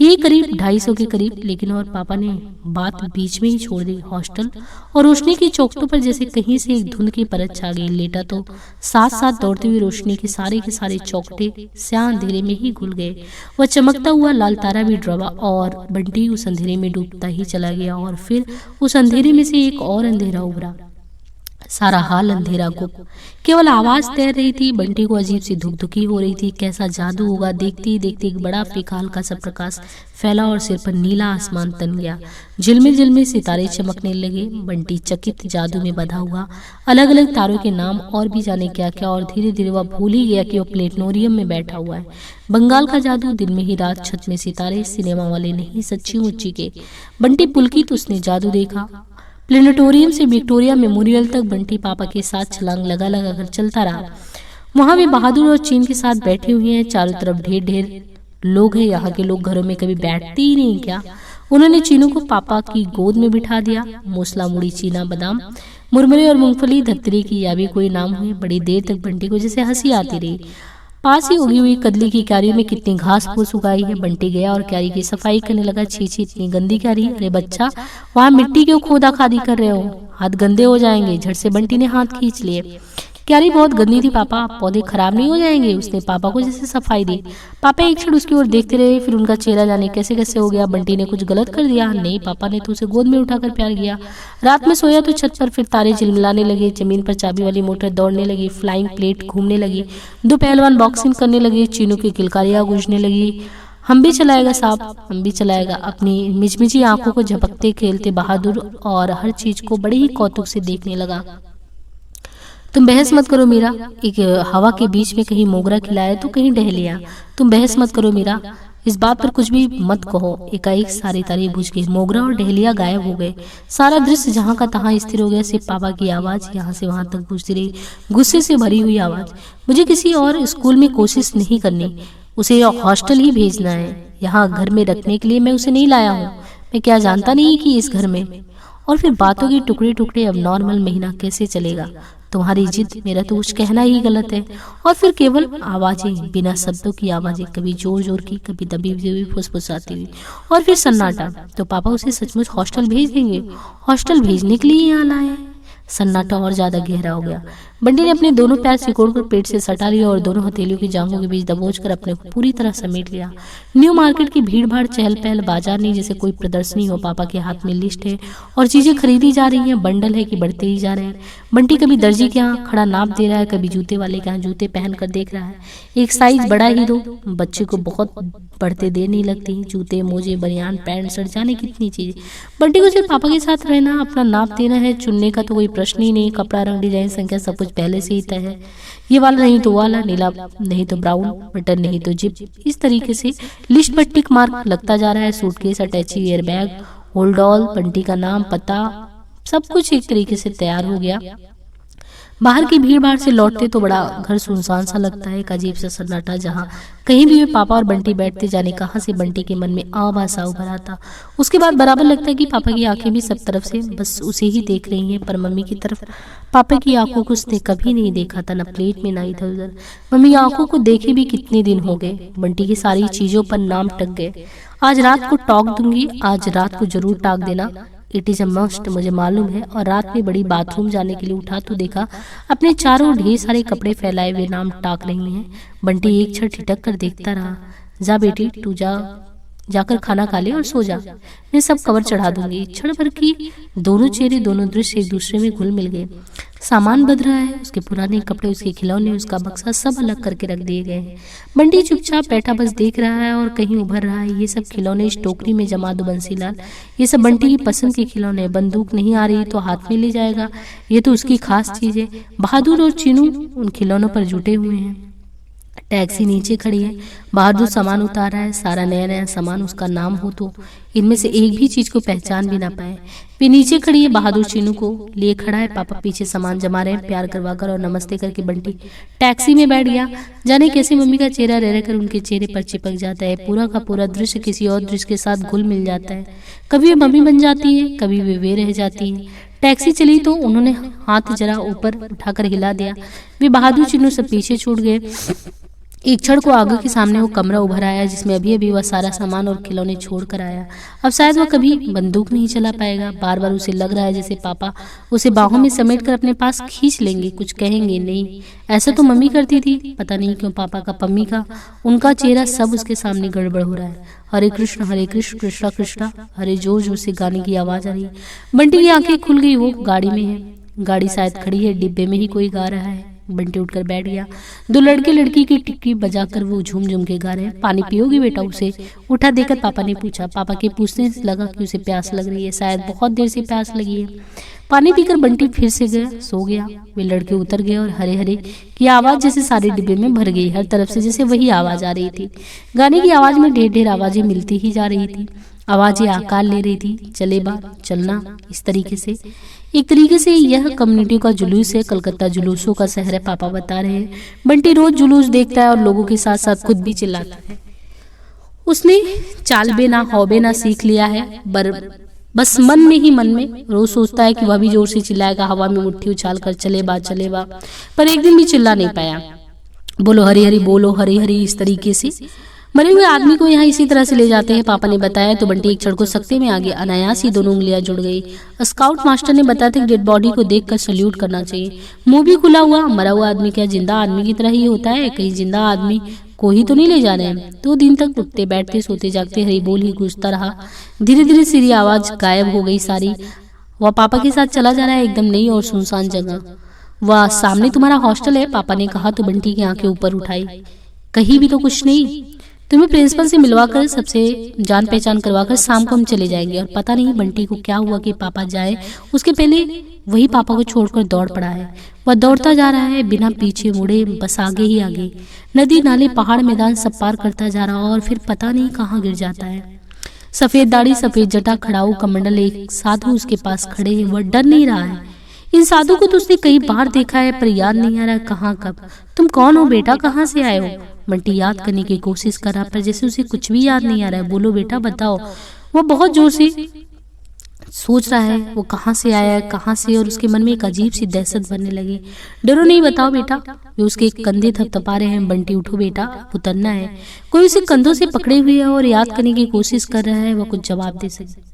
Speaker 1: ये करीब 250 के करीब। लेकिन और पापा ने बात बीच में ही छोड़ दी। हॉस्टल और रोशनी की चौकटों पर जैसे कहीं से एक धुंध की परत छा गई। लेटा तो साथ साथ दौड़ती हुई रोशनी के सारे चौकटे स्याह अंधेरे में ही घुल गए। वह चमकता हुआ लाल तारा भी डूबा और बंटी उस अंधेरे में डूबता ही चला गया। और फिर उस अंधेरे में से एक और अंधेरा उभरा। सारा हाल अंधेरा गुप्त, केवल आवाज तैर रही थी। बंटी को अजीब सी धुकधुकी हो रही थी। कैसा जादू होगा। देखते ही देखते एक बड़ा फीका हल्का सा प्रकाश फैला और सिर पर नीला आसमान तन गया। झिलमिल सितारे चमकने लगे। बंटी चकित जादू में बंधा हुआ अलग अलग तारों के नाम और भी जाने क्या क्या। और धीरे धीरे वह भूल ही गया कि वह प्लेटोरियम में बैठा हुआ है। बंगाल का जादू, दिन में ही रात, छत में सितारे, सिनेमा वाले नहीं सच्ची मुच्ची के। बंटी पुलकित उसने जादू देखा। प्लेनेटोरियम से विक्टोरिया मेमोरियल तक बंटी पापा के साथ छलांग लगा कर चलता रहा। वहां भी बहादुर और चीन के साथ बैठे हुए हैं। चारों तरफ ढेर ढेर लोग हैं। यहाँ के लोग घरों में कभी बैठते ही नहीं क्या। उन्होंने चीनों को पापा की गोद में बिठा दिया। मूसला मुड़ी, चीना बादाम, मुरमुरे और मूंगफली, धतरी की या भी कोई नाम हुए। बड़ी देर तक बंटी को जैसे हंसी आती रही। पास ही उगी हुई कदली की क्यारियों में कितनी घास फूस उगाई है। बंटी गया और क्यारी की सफाई करने लगा। छी इतनी गंदी क्यारी। अरे बच्चा, वहां मिट्टी क्यों खोदा खादी कर रहे हो? हाथ गंदे हो जाएंगे। झट से बंटी ने हाथ खींच लिए। क्यारी बहुत गंदी थी पापा, पौधे खराब नहीं हो जाएंगे? उसने पापा को जैसे सफाई दी। पापा एक क्षण उसकी ओर देखते रहे, फिर उनका चेहरा जाने कैसे कैसे हो गया। बंटी ने कुछ गलत कर दिया? नहीं, पापा ने तो उसे गोद में उठाकर प्यार किया। रात में सोया तो छत पर फिर तारे झिलमिलाने लगे। जमीन पर चाबी वाली मोटर दौड़ने लगी। फ्लाइंग प्लेट घूमने लगी। दो पहलवान बॉक्सिंग करने लगे। चीनों की किलकारियां गूंजने लगी। हम भी चलाएगा साहब, हम भी चलाएगा। अपनी मिचमिची आंखों को झपकते खेलते बहादुर और हर चीज को बड़े ही कौतुक से देखने लगा। तुम बहस मत करो मीरा। एक हवा के बीच में कहीं मोगरा खिलाया तो कहीं डहलिया। तुम बहस मत करो मीरा, इस बात पर कुछ भी मत कहो। एकाएक सारी तारे बुझ गई। मोगरा और डहलिया गायब हो गए। सारा दृश्य जहां का तहां स्थिर हो गया। सिर्फ पापा की आवाज यहाँ से वहां तक गूंजती रही, गुस्से से भरी हुई आवाज। मुझे किसी और स्कूल में कोशिश नहीं करनी, उसे हॉस्टल ही भेजना है। यहाँ घर में रखने के लिए मैं उसे नहीं लाया हूँ। मैं क्या जानता नहीं कि इस घर में। और फिर बातों के टुकड़े टुकड़े। अब नॉर्मल महीना कैसे चलेगा? तुम्हारी जिद, मेरा तो कुछ कहना ही गलत है। और फिर केवल आवाजें, बिना शब्दों की आवाजें, कभी जोर जोर की, कभी दबी हुई फुसफुसाती हुई। और फिर सन्नाटा। तो पापा उसे सचमुच हॉस्टल भेज देंगे? हॉस्टल भेजने के लिए यहाँ लाए? सन्नाटा और ज्यादा गहरा हो गया। बंटी ने अपने दोनों पैर सिकोड़कर पेट से सटा लिया और दोनों हथेलियों की जांघों के बीच दबोचकर अपने को पूरी तरह समेट लिया। न्यू मार्केट की भीड़ भाड़, चहल पहल, बाजार नहीं जैसे कोई प्रदर्शनी हो। पापा के हाथ में लिस्ट है और चीजें खरीदी जा रही हैं। बंडल है कि बढ़ते ही जा रहे हैं। बंटी कभी दर्जी के यहाँ खड़ा नाप दे रहा है, कभी जूते वाले के यहाँ जूते पहन कर देख रहा है। एक साइज बड़ा ही दो, बच्चे को बहुत बढ़ते देर नहीं लगती। जूते, मोजे, बनियान, पैंट, शर्ट, जाने कितनी चीजें। बंटी को सिर्फ पापा के साथ रहना, अपना नाप देना है। चुनने का तो कोई प्रश्न ही नहीं। कपड़ा, रंग, डिजाइन, संख्या सब कुछ पहले से ही तय है। ये वाला नहीं तो वाला, नीला नहीं तो ब्राउन, बटन नहीं तो जिप। इस तरीके से लिस्ट पर टिक मार्क लगता जा रहा है। सूटकेस, अटैची, एयरबैग, होल्ड ऑल, बंटी का नाम, पता, सब कुछ एक तरीके से तैयार हो गया। बाहर की भीड़ भाड़ से लौटते तो बड़ा घर सुनसान सा लगता है, एक अजीब सा सन्नाटा जहाँ कहीं भी वे पापा और बंटी बैठते, जाने कहाँ से बंटी के मन में आभासा उभर आता। उसके बाद बराबर लगता है कि पापा की आंखें भी सब तरफ से बस उसे ही देख रही हैं, पर मम्मी की तरफ पापा की आंखों को उसने कभी नहीं देखा था, न प्लेट में ना इधर उधर। मम्मी की आंखों को देखे भी कितने दिन हो गए। बंटी की सारी चीजों पर नाम टक गए। आज रात को टॉक दूंगी, आज रात को जरूर टाक देना, इट इज अ मस्ट, मुझे मालूम है। और रात में बड़ी बाथरूम जाने के लिए उठा तो देखा अपने चारों ढेर सारे कपड़े फैलाए हुए नाम टाक रही हैं। बंटी एक क्षण ठिठक कर देखता रहा। जा बेटी, तू जाकर खाना खा ले और सो जा, मैं सब कवर चढ़ा दूंगी। क्षण भर की दोनों चेहरे, दोनों दृश्य एक दूसरे में घुल मिल गए। सामान बदल रहा है, उसके पुराने कपड़े, उसके खिलौने, उसका बक्सा सब अलग करके रख दिए गए हैं। बंटी चुपचाप बैठा बस देख रहा है और कहीं उभर रहा है। ये सब खिलौने इस टोकरी में जमा दो बंसीलाल, ये सब बंटी की पसंद के खिलौने। बंदूक नहीं आ रही तो हाथ में ले जाएगा, ये तो उसकी खास चीज है। बहादुर और चीनू उन खिलौनों पर जुटे हुए हैं। टैक्सी नीचे खड़ी है, बहादुर सामान उतार रहा है, सारा नया नया सामान उसका नाम हो तो इनमें से एक भी चीज को पहचान भी ना पाए। वे नीचे खड़ी है, बहादुर चीनू को लिए खड़ा है, पापा पीछे सामान जमा रहे हैं। प्यार करवाकर और नमस्ते करके बंटी टैक्सी में बैठ गया। जाने कैसे मम्मी का चेहरा रह रहकर उनके चेहरे पर चिपक जाता है। पूरा का पूरा दृश्य किसी और दृश्य के साथ घुल मिल जाता है। कभी वे मम्मी बन जाती है, कभी वे रह जाती है। टैक्सी चली तो उन्होंने हाथ जरा ऊपर उठाकर हिला दिया। वे बहादुर चीनू सब पीछे छूट गए। एक क्षण को आगे के सामने वो कमरा उभर आया जिसमें अभी अभी वह सारा सामान और खिलौने छोड़ कर आया। अब शायद वह कभी बंदूक नहीं चला पाएगा। बार बार उसे लग रहा है जैसे पापा उसे बाहों में समेट कर अपने पास खींच लेंगे, कुछ कहेंगे नहीं। ऐसा तो मम्मी करती थी, पता नहीं क्यों पापा का, पम्मी का, उनका चेहरा सब उसके सामने गड़बड़ हो रहा है। हरे कृष्ण कृष्णा कृष्णा हरे, जोर जोर से गाने की आवाज आ रही है। बंटी की आंखें खुल गई, वो गाड़ी में है, गाड़ी शायद खड़ी है, डिब्बे में ही कोई गा रहा है। बंटी उठकर बैठ गया। दो लड़के लड़की की टिक्की बजाकर वो झूम झूम के गा रहे हैं। पानी पियोगी बेटा, उसे उठा देकर पापा ने पूछा। पापा के पूछने से लगा कि उसे प्यास लग रही है, शायद बहुत देर से प्यास लगी है। पानी पीकर बंटी फिर से गया, सो गया। वे लड़के उतर गए और हरे हरे की आवाज जैसे सारे डिब्बे में भर गई। हर तरफ से जैसे वही आवाज आ रही थी। गाने की आवाज में ढेर ढेर आवाजें मिलती ही जा रही थी। आवाजें आकार ले रही थी, चले बा, चलना, इस तरीके से। एक तरीके से यह कम्युनिटी का जुलूस है, कलकत्ता जुलूसों का शहर है, पापा बता रहे हैं। बंटी रोज जुलूस देखता है और लोगों के साथ साथ खुद भी चिल्लाता है। उसने चालबे ना हौबे ना सीख लिया है, बस मन में रोज सोचता है कि वह भी जोर से चिल्लाएगा, हवा में मुट्ठी उछाल कर चले बा, पर एक दिन भी चिल्ला नहीं पाया। बोलो हरी हरी, बोलो हरी हरी, इस तरीके से मरे हुए आदमी को यहाँ इसी तरह से ले जाते हैं, पापा ने बताया। तो बंटी एक क्षण को सख्ते में आ गया। अनायास ही दोनों उंगलियां जुड़ गई। स्काउट मास्टर ने बताया था कि डेड बॉडी को देखकर सल्यूट करना चाहिए। मुंह भी खुला हुआ। मरा हुआ आदमी क्या जिंदा आदमी की तरह ही होता है? कहीं जिंदा आदमी को ही तो नहीं ले जा रहे हैं। 2 दिन तक उठते बैठते सोते जागते हरी बोल ही गूंजता रहा। धीरे धीरे सीधी आवाज गायब हो गई सारी। वह पापा के साथ चला जा रहा है एकदम नई और सुनसान जगह। वह सामने तुम्हारा हॉस्टल है, पापा ने कहा तो बंटी की आंखें ऊपर उठाई। कहीं भी तो कुछ नहीं, तुम्हें प्रिंसिपल से मिलवाकर सबसे जान पहचान करवाकर शाम को हम चले जाएंगे। और पता नहीं बंटी को क्या हुआ कि पापा जाए उसके पहले वही पापा को छोड़कर दौड़ पड़ा है। वह दौड़ता जा रहा है बिना पीछे मुड़े, बस आगे ही आगे। नदी नाले पहाड़ मैदान सब पार करता जा रहा और फिर पता नहीं कहाँ गिर जाता है। सफेद दाढ़ी सफेद जटा खड़ाऊ कमंडल एक साधु उसके पास खड़े हैं। वह डर नहीं रहा है। इन साधु को तो उसने कई बार देखा है पर याद नहीं आ रहा कहाँ कब। तुम कौन हो बेटा, कहाँ से आए हो? बंटी याद करने की कोशिश कर रहा पर जैसे उसे कुछ भी याद नहीं आ रहा है। बोलो बेटा बताओ। वो बहुत जोर से सोच रहा है वो कहाँ से आया है, कहाँ से, और उसके मन में एक अजीब सी दहशत बनने लगी। डरो नहीं, बताओ बेटा। वे उसके कंधे थपथपा रहे हैं। बंटी उठो बेटा, उतरना है। कोई उसे कंधों से पकड़े हुए है और याद करने की कोशिश कर रहा है वह कुछ जवाब दे सके।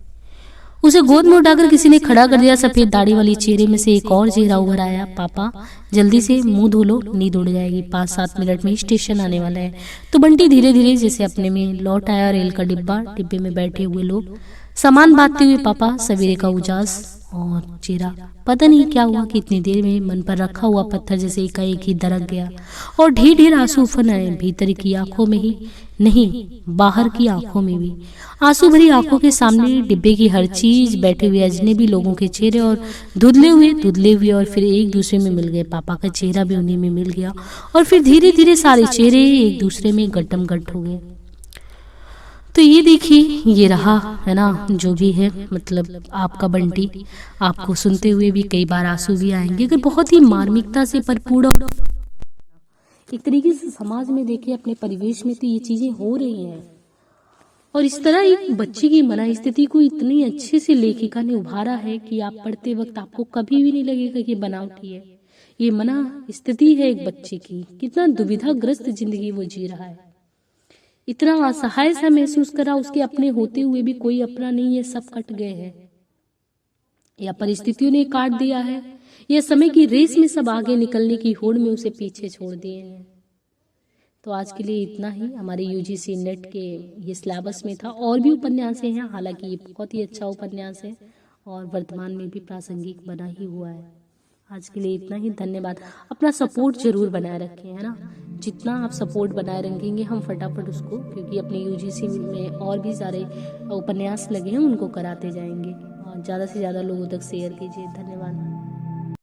Speaker 1: उसे गोद में उठाकर किसी ने खड़ा कर दिया। सफेद दाढ़ी वाली चेहरे में से एक और चेहरा उभर आया। पापा जल्दी से मुंह धो लो, नींद उड़ जाएगी, 5-7 मिनट में स्टेशन आने वाला है। तो बंटी धीरे धीरे जैसे अपने में लौट आया। रेल का डिब्बे में बैठे हुए लोग, सामान बांटते हुए पापा, सवेरे का उजास और चेहरा। पता नहीं क्या हुआ कि इतनी देर में मन पर रखा हुआ पत्थर जैसे एकाएक ही दरक गया और ढेर ढेर आंसू उफन आए। भीतर की आंखों में ही नहीं, बाहर की आंखों में भी। आंसू भरी आंखों के सामने डिब्बे की हर चीज, बैठे हुए अजनबी लोगों के चेहरे और धुंधले हुए और फिर एक दूसरे में मिल गए। पापा का चेहरा भी उन्हीं में मिल गया और फिर धीरे धीरे सारे चेहरे एक दूसरे में गट्टम गट्ट हो गए। तो ये देखिए, ये रहा है ना जो भी है, मतलब आपका बंटी। आपको सुनते हुए भी कई बार आंसू भी आएंगे। अगर बहुत ही मार्मिकता से परिपूर्ण एक तरीके से समाज में देखे, अपने परिवेश में, तो ये चीजें हो रही हैं। और इस तरह एक बच्चे की मना स्थिति को इतनी अच्छे से लेखिका ने उभारा है कि आप पढ़ते वक्त आपको कभी भी नहीं लगेगा कि बनावटी है। ये मना स्थिति है एक बच्चे की, कितना दुविधाग्रस्त जिंदगी वो जी रहा है, इतना असहाय सा महसूस करा। उसके अपने होते हुए भी कोई अपना नहीं है, सब कट गए हैं, या परिस्थितियों ने काट दिया है, या समय की रेस में सब आगे निकलने की होड़ में उसे पीछे छोड़ दिए हैं। तो आज के लिए इतना ही। हमारे यूजीसी नेट के ये सिलेबस में था, और भी उपन्यास हैं, हालांकि ये बहुत ही अच्छा उपन्यास है और वर्तमान में भी प्रासंगिक बना ही हुआ है। आज के लिए इतना ही, धन्यवाद। अपना सपोर्ट जरूर बनाए रखें, है ना। जितना आप सपोर्ट बनाए रखेंगे हम फटाफट उसको, क्योंकि अपने यूजीसी में और भी सारे उपन्यास लगे हैं, उनको कराते जाएंगे। और ज़्यादा से ज़्यादा लोगों तक शेयर कीजिए। धन्यवाद।